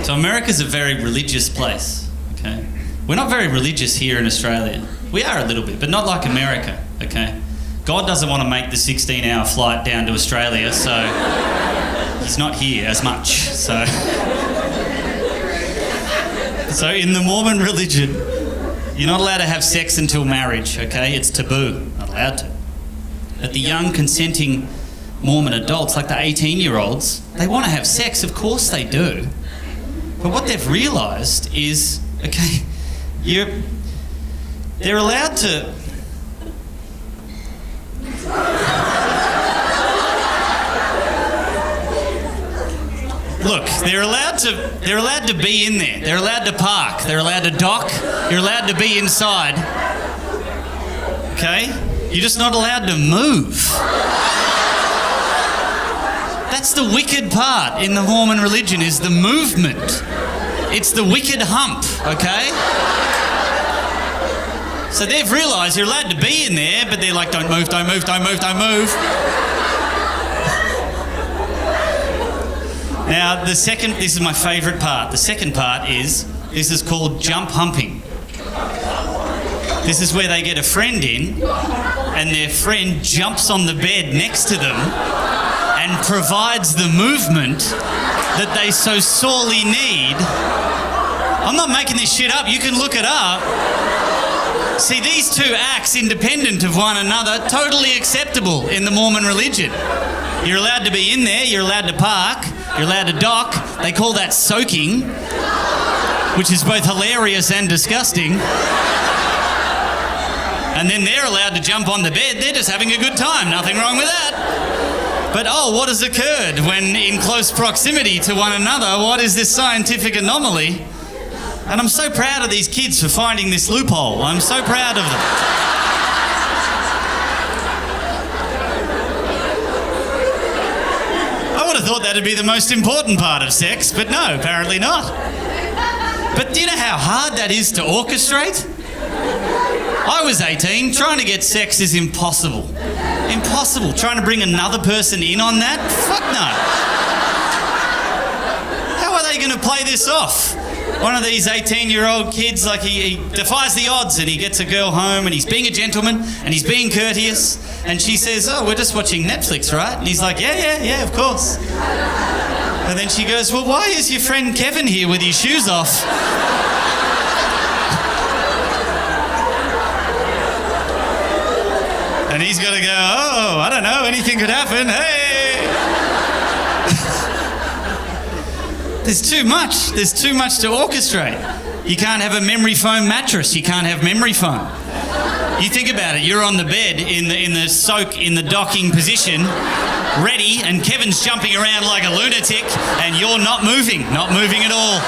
So America's a very religious place, okay? We're not very religious here in Australia. We are a little bit, but not like America, okay? God doesn't want to make the 16-hour flight down to Australia, so he's not here as much. So in the Mormon religion, you're not allowed to have sex until marriage, okay? It's taboo. Not allowed to. But the young consenting Mormon adults, like the 18-year-olds, they want to have sex, of course they do. But what they've realised is, okay, they're allowed to... Look, they're allowed to be in there. They're allowed to park. They're allowed to dock. You're allowed to be inside. Okay? You're just not allowed to move. That's the wicked part in the Mormon religion, is the movement. It's the wicked hump, okay? So they've realised you're allowed to be in there, but they're like, don't move, don't move, don't move, don't move. Now, this is my favourite part. The second part this is called jump humping. This is where they get a friend in, and their friend jumps on the bed next to them and provides the movement that they so sorely need. I'm not making this shit up. You can look it up. See, these two acts, independent of one another, totally acceptable in the Mormon religion. You're allowed to be in there, you're allowed to park, you're allowed to dock. They call that soaking, which is both hilarious and disgusting. And then they're allowed to jump on the bed. They're just having a good time. Nothing wrong with that. But what has occurred when in close proximity to one another? What is this scientific anomaly? And I'm so proud of these kids for finding this loophole. I'm so proud of them. I would have thought that'd be the most important part of sex, but no, apparently not. But do you know how hard that is to orchestrate? I was 18. Trying to get sex is impossible. Impossible. Trying to bring another person in on that? Fuck no. How are they going to play this off? One of these 18-year-old kids, like he defies the odds and he gets a girl home and he's being a gentleman and he's being courteous, and she says, oh, we're just watching Netflix, right? And he's like, yeah, of course. And then she goes, well, why is your friend Kevin here with his shoes off? And he's got to go, oh, I don't know, anything could happen, hey! There's too much to orchestrate. You can't have a memory foam mattress, you can't have memory foam. You think about it, you're on the bed in the soak, in the docking position, ready, and Kevin's jumping around like a lunatic, and you're not moving at all.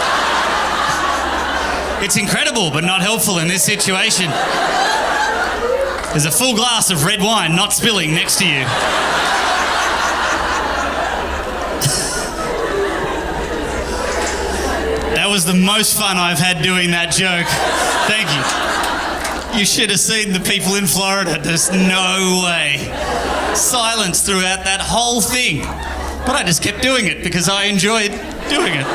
It's incredible, but not helpful in this situation. There's a full glass of red wine not spilling next to you. That was the most fun I've had doing that joke. Thank you. You should have seen the people in Florida. There's no way. Silence throughout that whole thing. But I just kept doing it because I enjoyed doing it.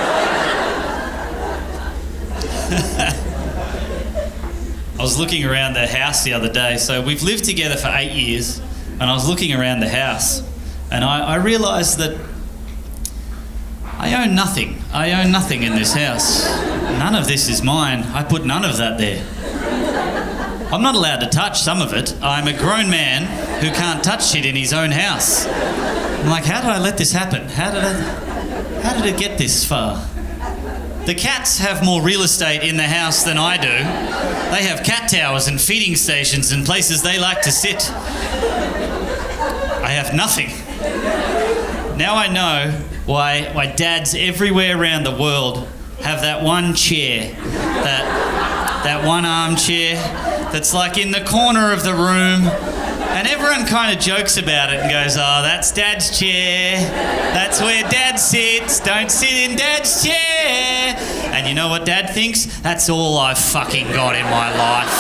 I was looking around the house the other day. So we've lived together for 8 years, and I was looking around the house, and I realised that I own nothing. I own nothing in this house. None of this is mine. I put none of that there. I'm not allowed to touch some of it. I'm a grown man who can't touch shit in his own house. I'm like, how did I let this happen? How did it get this far? The cats have more real estate in the house than I do. They have cat towers and feeding stations and places they like to sit. I have nothing. Now I know why dads everywhere around the world have that one chair, that one armchair that's like in the corner of the room, and everyone kind of jokes about it and goes, oh, that's Dad's chair. That's where Dad sits. Don't sit in Dad's chair. And you know what Dad thinks? That's all I've fucking got in my life.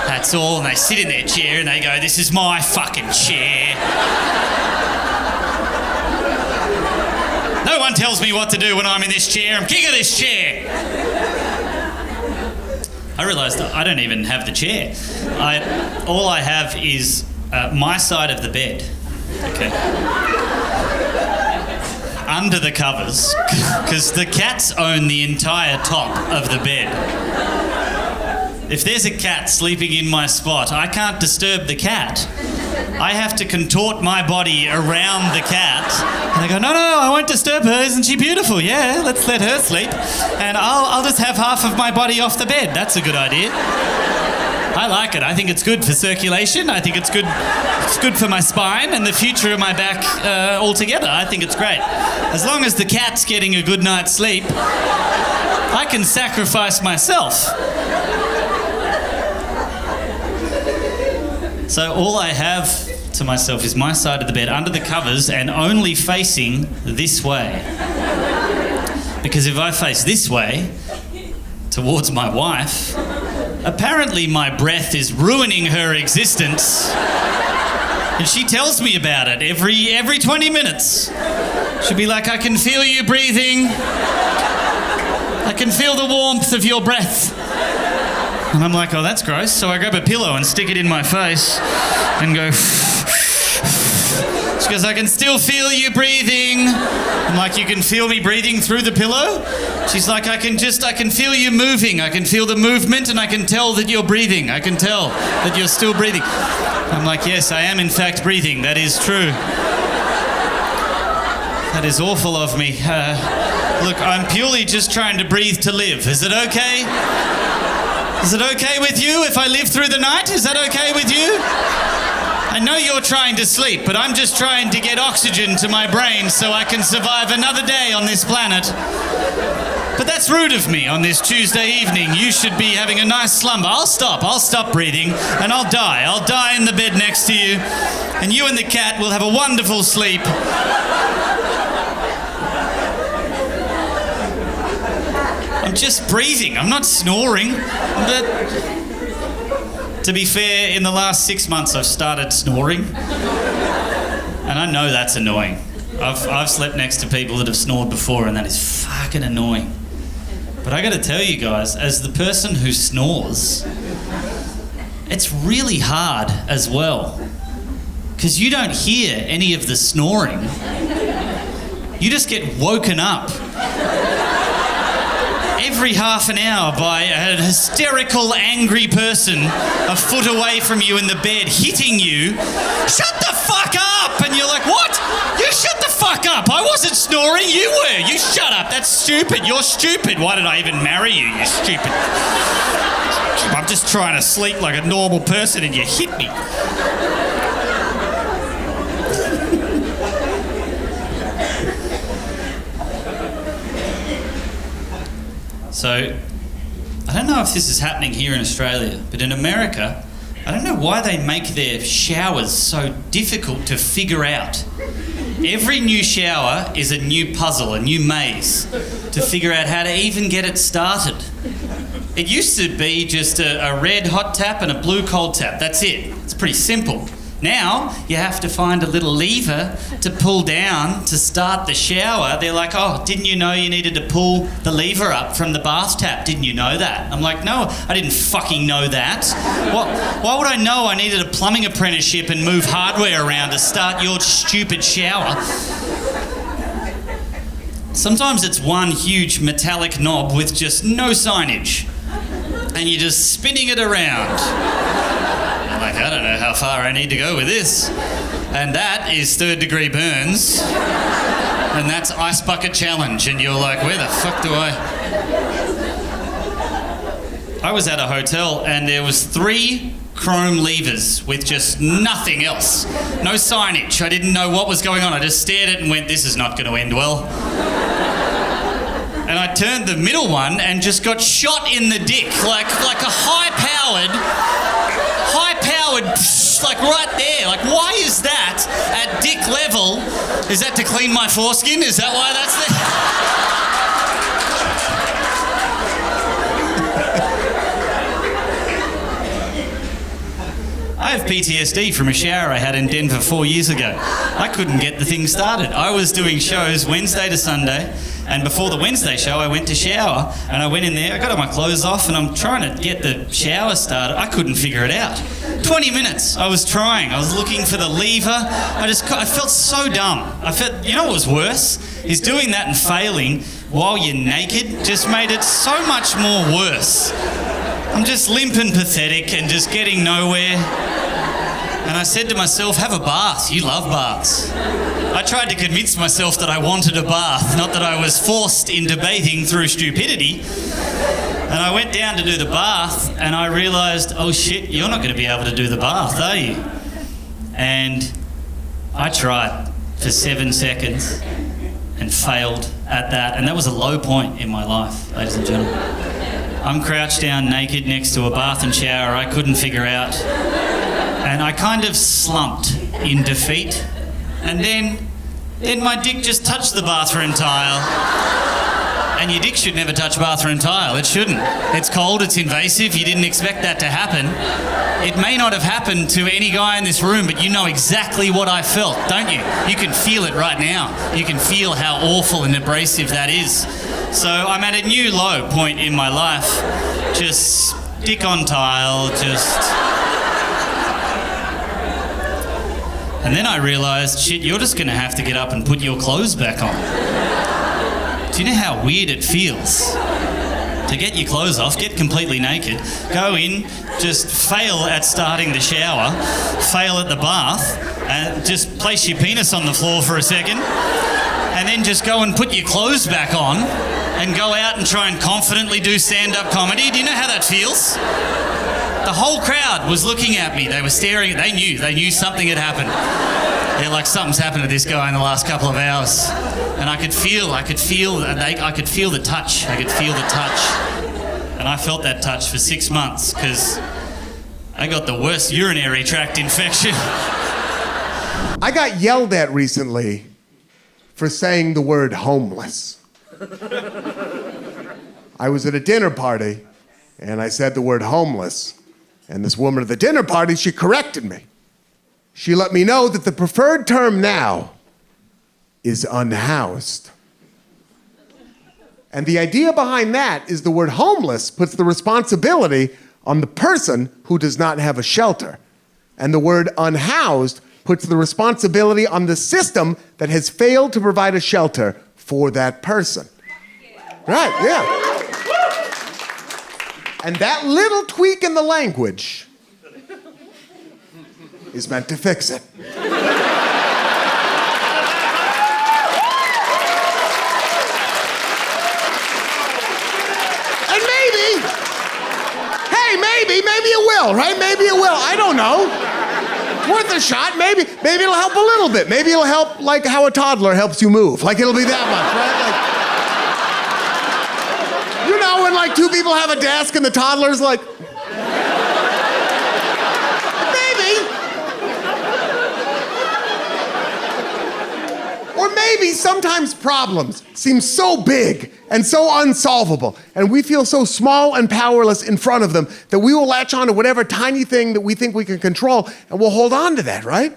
That's all. And they sit in their chair and they go, this is my fucking chair. No one tells me what to do when I'm in this chair. I'm king of this chair. I realised I don't even have the chair. All I have is my side of the bed. Okay. Under the covers, because the cats own the entire top of the bed. If there's a cat sleeping in my spot, I can't disturb the cat. I have to contort my body around the cat. And I go, no, I won't disturb her. Isn't she beautiful? Yeah, let's let her sleep. And I'll just have half of my body off the bed. That's a good idea. I like it. I think it's good for circulation. I think it's good for my spine and the future of my back altogether. I think it's great. As long as the cat's getting a good night's sleep, I can sacrifice myself. So all I have to myself is my side of the bed under the covers and only facing this way. Because if I face this way, towards my wife, apparently my breath is ruining her existence. And she tells me about it every 20 minutes. She'll be like, I can feel you breathing. I can feel the warmth of your breath. And I'm like, oh, that's gross. So I grab a pillow and stick it in my face and go... She goes, I can still feel you breathing. I'm like, you can feel me breathing through the pillow? She's like, I can feel you moving. I can feel the movement and I can tell that you're breathing. I can tell that you're still breathing. I'm like, yes, I am in fact breathing. That is true. That is awful of me. Look, I'm purely just trying to breathe to live. Is it okay? Is it okay with you if I live through the night? Is that okay with you? I know you're trying to sleep, but I'm just trying to get oxygen to my brain so I can survive another day on this planet. But that's rude of me on this Tuesday evening. You should be having a nice slumber. I'll stop breathing, and I'll die. I'll die in the bed next to you, and you and the cat will have a wonderful sleep. I'm just breathing. I'm not snoring. To be fair, in the last 6 months I've started snoring. And I know that's annoying. I've slept next to people that have snored before and that is fucking annoying. But I gotta tell you guys, as the person who snores, it's really hard as well. Because you don't hear any of the snoring. You just get woken up every half an hour by a hysterical, angry person a foot away from you in the bed, hitting you. Shut the fuck up! And you're like, what? You shut the fuck up! I wasn't snoring, you were! You shut up, that's stupid, you're stupid. Why did I even marry you, you stupid? I'm just trying to sleep like a normal person and you hit me. So, I don't know if this is happening here in Australia, but in America, I don't know why they make their showers so difficult to figure out. Every new shower is a new puzzle, a new maze, to figure out how to even get it started. It used to be just a red hot tap and a blue cold tap, that's it. It's pretty simple. Now, you have to find a little lever to pull down to start the shower. They're like, oh, didn't you know you needed to pull the lever up from the bath tap? Didn't you know that? I'm like, no, I didn't fucking know that. Why would I know I needed a plumbing apprenticeship and move hardware around to start your stupid shower? Sometimes it's one huge metallic knob with just no signage. And you're just spinning it around. Like, I don't know how far I need to go with this. And that is 3rd degree burns. And that's ice bucket challenge. And you're like, where the fuck do I was at a hotel and there was 3 chrome levers with just nothing else. No signage. I didn't know what was going on. I just stared at it and went, this is not going to end well. And I turned the middle one and just got shot in the dick. Like a high-powered, like right there. Like, why is that at dick level? Is that to clean my foreskin? Is that why that's there? I have PTSD from a shower I had in Denver 4 years ago. I couldn't get the thing started. I was doing shows Wednesday to Sunday, and before the Wednesday show, I went to shower, and I went in there, I got all my clothes off, and I'm trying to get the shower started. I couldn't figure it out. 20 minutes, I was trying. I was looking for the lever. I felt so dumb. You know what was worse? Is doing that and failing while you're naked just made it so much more worse. I'm just limp and pathetic and just getting nowhere. And I said to myself, have a bath. You love baths. I tried to convince myself that I wanted a bath, not that I was forced into bathing through stupidity. And I went down to do the bath, and I realised, oh shit, you're not going to be able to do the bath, are you? And I tried for 7 seconds and failed at that. And that was a low point in my life, ladies and gentlemen. I'm crouched down naked next to a bath and shower I couldn't figure out. And I kind of slumped in defeat. And then my dick just touched the bathroom tile. And your dick should never touch bathroom tile. It shouldn't. It's cold, it's invasive, you didn't expect that to happen. It may not have happened to any guy in this room, but you know exactly what I felt, don't you? You can feel it right now. You can feel how awful and abrasive that is. So I'm at a new low point in my life. Just dick on tile, And then I realised, shit, you're just going to have to get up and put your clothes back on. Do you know how weird it feels to get your clothes off, get completely naked, go in, just fail at starting the shower, fail at the bath, and just place your penis on the floor for a second, and then just go and put your clothes back on and go out and try and confidently do stand-up comedy? Do you know how that feels? The whole crowd was looking at me. They were staring. They knew something had happened. They're like, something's happened to this guy in the last couple of hours. And I could feel the touch. I could feel the touch. And I felt that touch for 6 months because I got the worst urinary tract infection. I got yelled at recently for saying the word homeless. I was at a dinner party and I said the word homeless. And this woman at the dinner party, she corrected me. She let me know that the preferred term now is unhoused. And the idea behind that is the word homeless puts the responsibility on the person who does not have a shelter. And the word unhoused puts the responsibility on the system that has failed to provide a shelter for that person. Right, yeah. And that little tweak in the language is meant to fix it. And maybe it will, right? Maybe it will. I don't know. Worth a shot. Maybe it'll help a little bit. Maybe it'll help like how a toddler helps you move. Like it'll be that much, right? Like, you know when like two people have a desk and the toddler's like, or maybe sometimes problems seem so big and so unsolvable, and we feel so small and powerless in front of them that we will latch on to whatever tiny thing that we think we can control, and we'll hold on to that, right?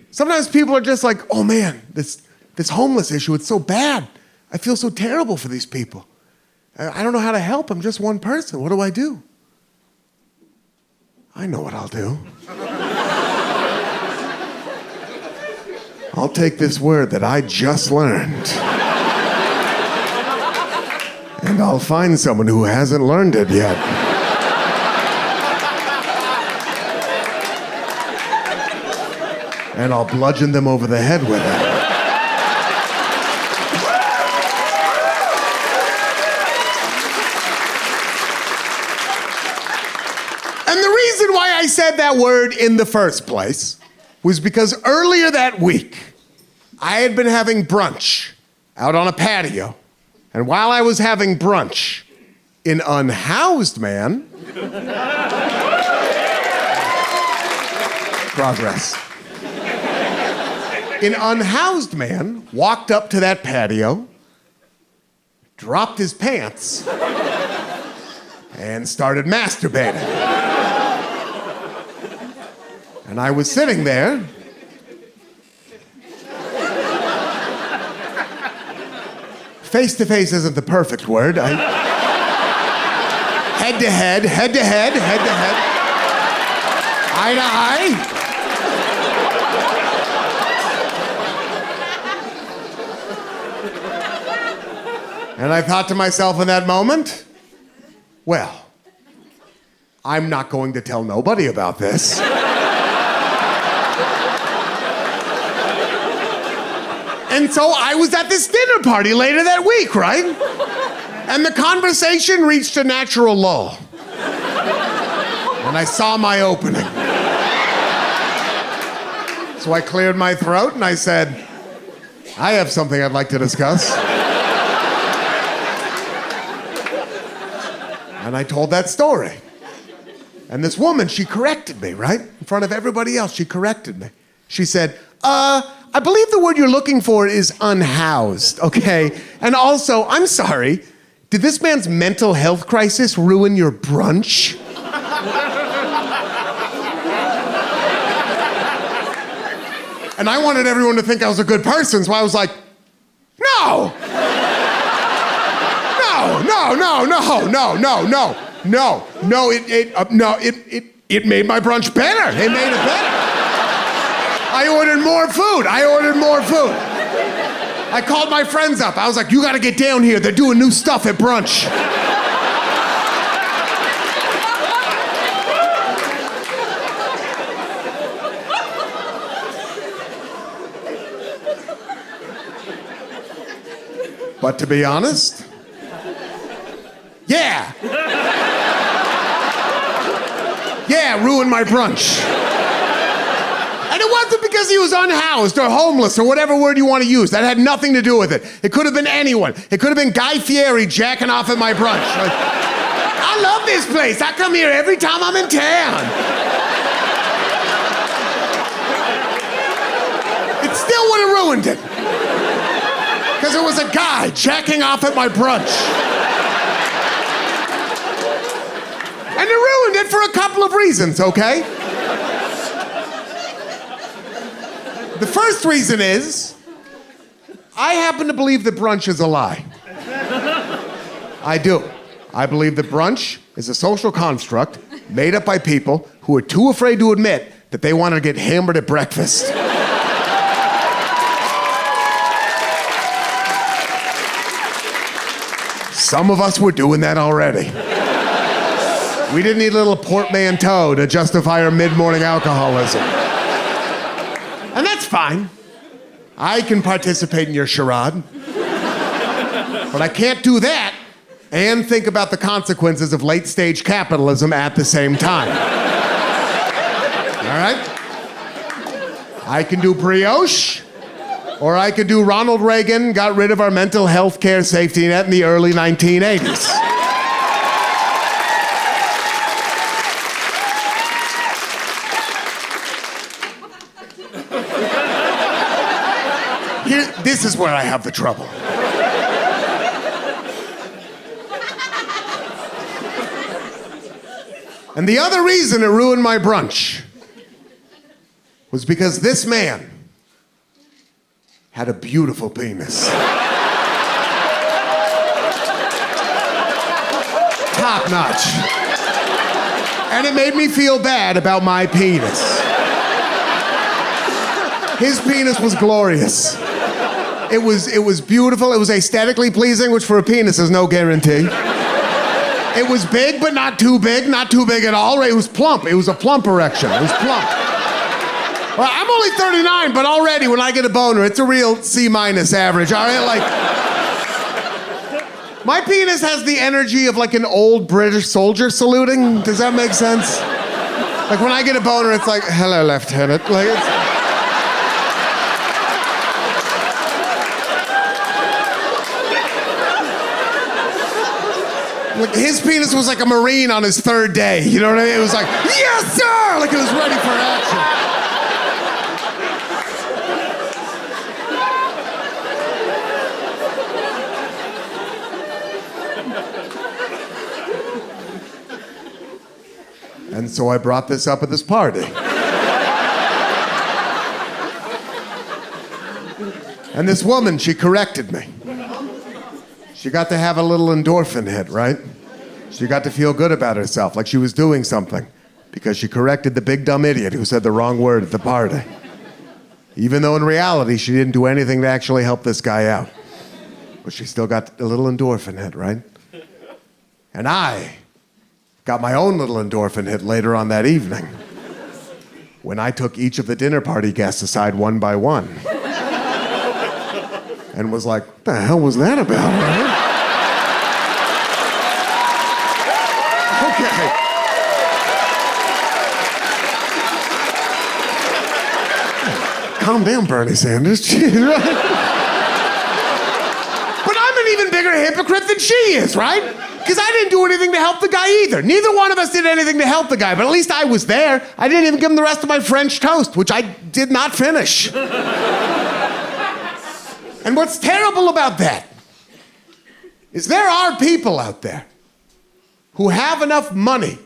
Sometimes people are just like, oh man, this homeless issue, it's so bad. I feel so terrible for these people. I don't know how to help. I'm just one person. What do I do? I know what I'll do. I'll take this word that I just learned and I'll find someone who hasn't learned it yet. And I'll bludgeon them over the head with it. And the reason why I said that word in the first place was because earlier that week, I had been having brunch out on a patio. And while I was having brunch, an unhoused man... Progress. An unhoused man walked up to that patio, dropped his pants, and started masturbating. And I was sitting there, face to face isn't the perfect word. Head to head, eye to eye. And I thought to myself in that moment, well, I'm not going to tell nobody about this. And so I was at this dinner party later that week, right? And the conversation reached a natural lull. And I saw my opening. So I cleared my throat and I said, I have something I'd like to discuss. And I told that story. And this woman, she corrected me, right? In front of everybody else, she corrected me. She said, I believe the word you're looking for is unhoused, okay? And also, I'm sorry, did this man's mental health crisis ruin your brunch? And I wanted everyone to think I was a good person, so I was like, no! No, it made my brunch better. It made it better. I ordered more food. I called my friends up. I was like, you gotta get down here. They're doing new stuff at brunch. But to be honest, yeah, ruined my brunch. And it wasn't because he was unhoused or homeless or whatever word you want to use. That had nothing to do with it. It could have been anyone. It could have been Guy Fieri jacking off at my brunch. Like, I love this place. I come here every time I'm in town. It still would have ruined it. Because it was a guy jacking off at my brunch. And it ruined it for a couple of reasons, okay? The first reason is, I happen to believe that brunch is a lie. I do. I believe that brunch is a social construct made up by people who are too afraid to admit that they want to get hammered at breakfast. Some of us were doing that already. We didn't need a little portmanteau to justify our mid-morning alcoholism. And that's fine. I can participate in your charade. But I can't do that and think about the consequences of late-stage capitalism at the same time. All right? I can do brioche, or I could do Ronald Reagan got rid of our mental health care safety net in the early 1980s. This is where I have the trouble. And the other reason it ruined my brunch was because this man had a beautiful penis. Top notch. And it made me feel bad about my penis. His penis was glorious. It was beautiful. It was aesthetically pleasing, which for a penis is no guarantee. It was big, but not too big at all. It was plump. It was a plump erection. It was plump. Well, I'm only 39, but already when I get a boner, it's a real C- average. All right, like, my penis has the energy of like an old British soldier saluting. Does that make sense? Like when I get a boner, it's like, hello, Lieutenant. Like it's. Like his penis was like a Marine on his third day. You know what I mean? It was like, yes, sir! Like it was ready for action. And so I brought this up at this party. And this woman, she corrected me. She got to have a little endorphin hit, right? She got to feel good about herself, like she was doing something, because she corrected the big dumb idiot who said the wrong word at the party. Even though in reality, she didn't do anything to actually help this guy out. But she still got a little endorphin hit, right? And I got my own little endorphin hit later on that evening, when I took each of the dinner party guests aside one by one. and was like, what the hell was that about? Okay. Calm down, Bernie Sanders. Jeez, right? But I'm an even bigger hypocrite than she is, right? Because I didn't do anything to help the guy either. Neither one of us did anything to help the guy, but at least I was there. I didn't even give him the rest of my French toast, which I did not finish. And what's terrible about that is there are people out there who have enough money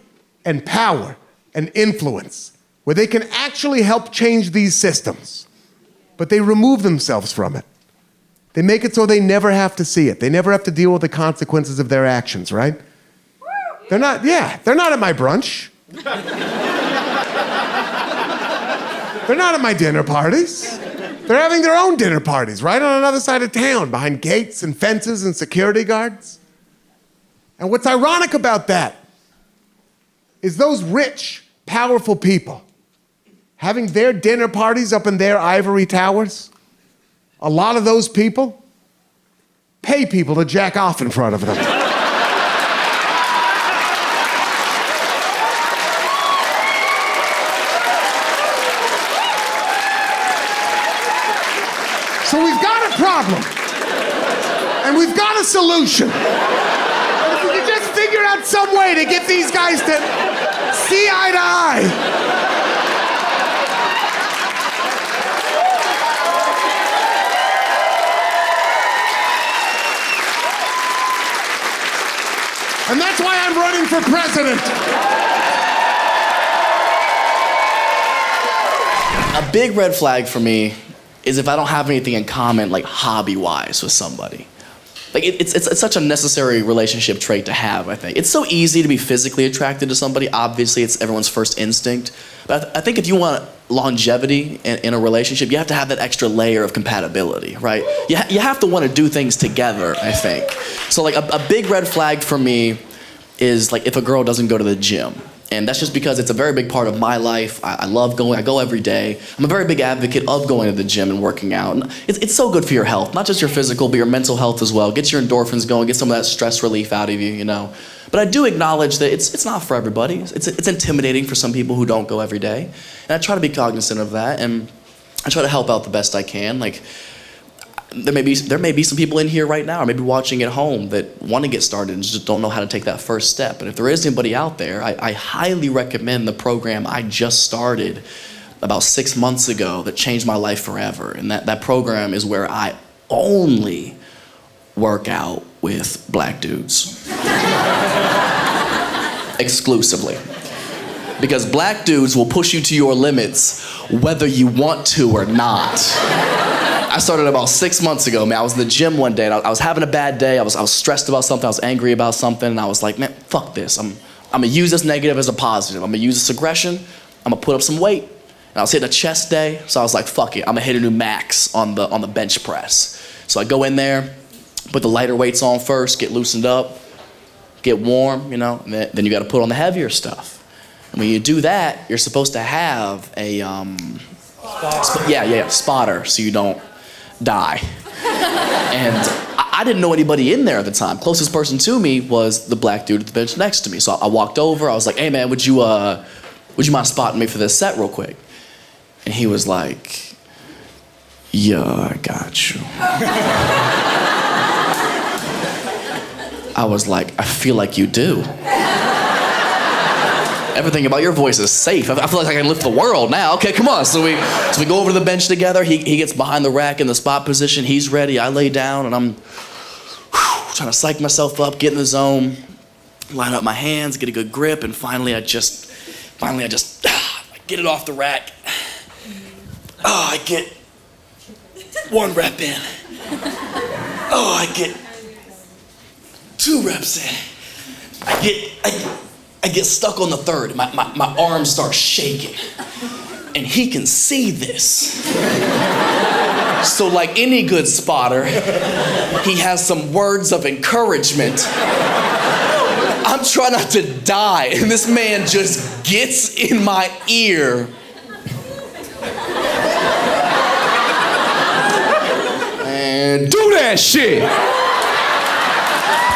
and power and influence where they can actually help change these systems, but they remove themselves from it. They make it so they never have to see it. They never have to deal with the consequences of their actions, right? They're not at my brunch. They're not at my dinner parties. They're having their own dinner parties right on another side of town, behind gates and fences and security guards. And what's ironic about that is those rich, powerful people having their dinner parties up in their ivory towers. A lot of those people pay people to jack off in front of them. So we've got a problem, and we've got a solution. And if we could just figure out some way to get these guys to see eye to eye. And that's why I'm running for president. A big red flag for me is if I don't have anything in common, like hobby-wise, with somebody. Like it's such a necessary relationship trait to have, I think. It's so easy to be physically attracted to somebody. Obviously, it's everyone's first instinct. But I think if you want longevity in a relationship, you have to have that extra layer of compatibility, right? You have to want to do things together, I think. So like a big red flag for me is like if a girl doesn't go to the gym. And that's just because it's a very big part of my life. I love going, I go every day. I'm a very big advocate of going to the gym and working out. And it's so good for your health, not just your physical, but your mental health as well. Get your endorphins going, get some of that stress relief out of you, you know. But I do acknowledge that it's not for everybody. It's intimidating for some people who don't go every day. And I try to be cognizant of that, and I try to help out the best I can. Like, there may be some people in here right now, or maybe watching at home, that want to get started and just don't know how to take that first step. And if there is anybody out there, I highly recommend the program I just started about 6 months ago that changed my life forever. And that program is where I only work out with black dudes. Exclusively. Because black dudes will push you to your limits whether you want to or not. I started about 6 months ago, man. I was in the gym one day, and I was having a bad day. I was stressed about something. I was angry about something, and I was like, man, fuck this. I'm gonna use this negative as a positive. I'm gonna use this aggression. I'm gonna put up some weight. And I was hitting a chest day, so I was like, fuck it. I'm gonna hit a new max on the bench press. So I go in there, put the lighter weights on first, get loosened up, get warm, you know, and then you gotta put on the heavier stuff. And when you do that, you're supposed to have a spotter, so you don't die. And I didn't know anybody in there at the time. Closest person to me was the black dude at the bench next to me. So I walked over, I was like, hey man, would you mind spotting me for this set real quick? And he was like, yeah, I got you. I was like, I feel like you do. Everything about your voice is safe. I feel like I can lift the world now. Okay, come on. So we go over to the bench together. He gets behind the rack in the spot position. He's ready. I lay down, and I'm trying to psych myself up, get in the zone, line up my hands, get a good grip, and finally I just get it off the rack. Oh, I get 1 rep in. Oh, I get 2 reps in. I get stuck on the 3rd. My arms start shaking. And he can see this. So like any good spotter, he has some words of encouragement. I'm trying not to die, and this man just gets in my ear. man, do that shit.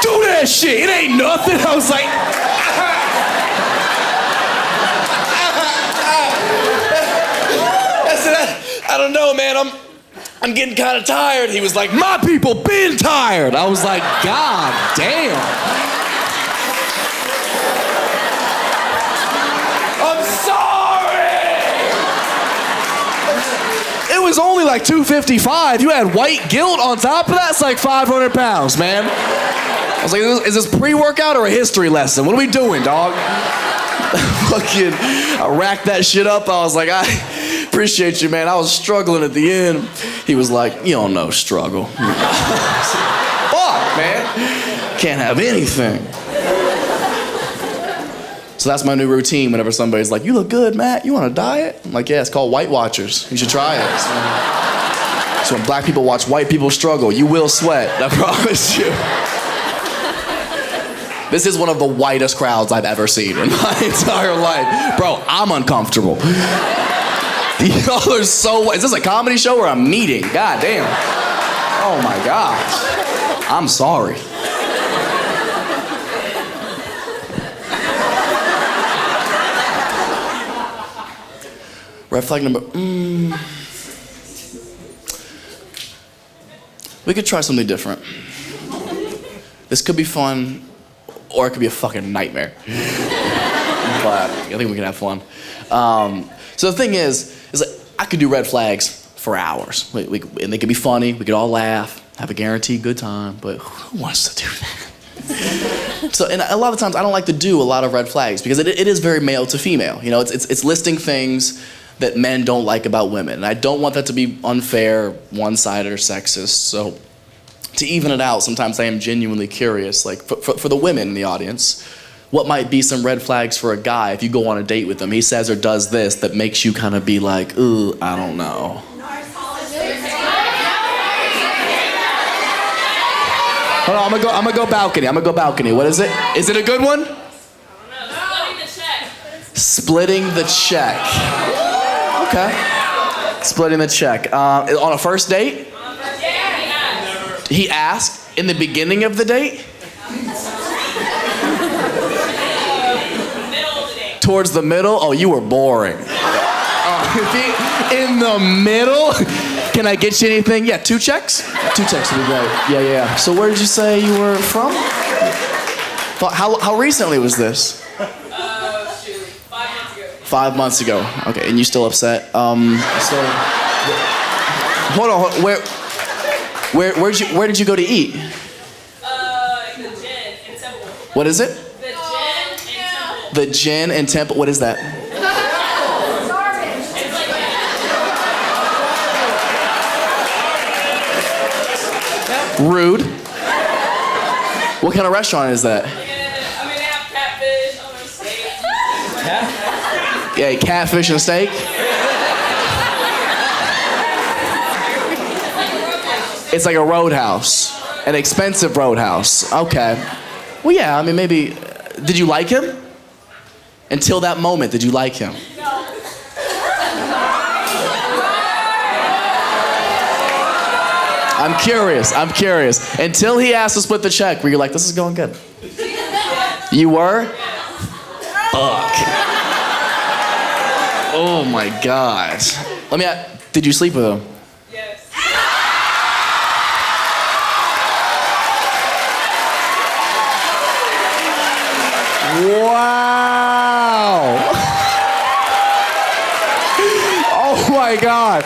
Do that shit. It ain't nothing. I was like, I said, I don't know, man. I'm getting kind of tired. He was like, my people been tired. I was like, God damn. I'm sorry. It was only like 255. You had white guilt on top of that. It's like 500 pounds, man. I was like, is this pre-workout or a history lesson? What are we doing, dog? Fucking, I racked that shit up. I was like, I appreciate you, man. I was struggling at the end. He was like, you don't know struggle. Fuck, man. Can't have anything. So that's my new routine whenever somebody's like, you look good, Matt. You want a diet? I'm like, yeah, it's called White Watchers. You should try it. So when black people watch white people struggle, you will sweat. I promise you. This is one of the whitest crowds I've ever seen in my entire life. Bro, I'm uncomfortable. Y'all are so white. Is this a comedy show or a meeting? God damn. Oh my gosh. I'm sorry. Red flag number, we could try something different. This could be fun, or it could be a fucking nightmare. But I think we can have fun. So the thing is like, I could do red flags for hours. And they could be funny, we could all laugh, have a guaranteed good time, but who wants to do that? So, and a lot of times I don't like to do a lot of red flags because it is very male to female. You know, it's listing things that men don't like about women. And I don't want that to be unfair, one-sided, or sexist. So to even it out, sometimes I am genuinely curious, like for the women in the audience, what might be some red flags for a guy if you go on a date with him, he says or does this that makes you kind of be like, ooh, I don't know. Hold on, I'm gonna go balcony. What is it? Is it a good one? Splitting the check. Okay. Splitting the check. On a first date? He asked in the beginning of the date? Towards the middle? Oh, you were boring. In the middle? Can I get you anything? Yeah, 2 checks? 2 checks would be great. Yeah. So where did you say you were from? How recently was this? 5 months ago. Okay, and you still upset? So, hold on. Where did you go to eat? The Gin in Temple. What is it? The Gin in Temple. The Gin in Temple. What is that? Rude. What kind of restaurant is that? They have catfish on their steak. Yeah, catfish and steak. It's like a roadhouse, an expensive roadhouse. Okay. Well, yeah, I mean, maybe. Did you like him? Until that moment, did you like him? I'm curious. Until he asked to split the check, were you like, this is going good? You were? Fuck. Oh my God. Did you sleep with him? Yes. Wow. Oh my God.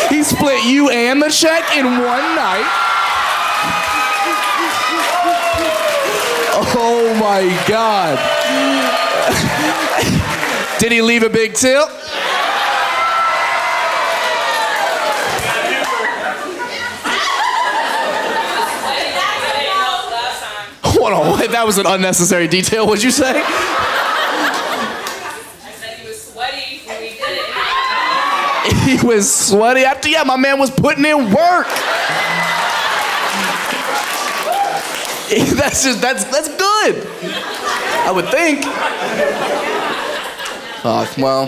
He split you and the check in one night. Oh my God. Did he leave a big tip? Hold on, that was an unnecessary detail. What'd you say? I said he was sweaty when we did it. He was sweaty after, yeah, my man was putting in work. That's good. I would think. Well.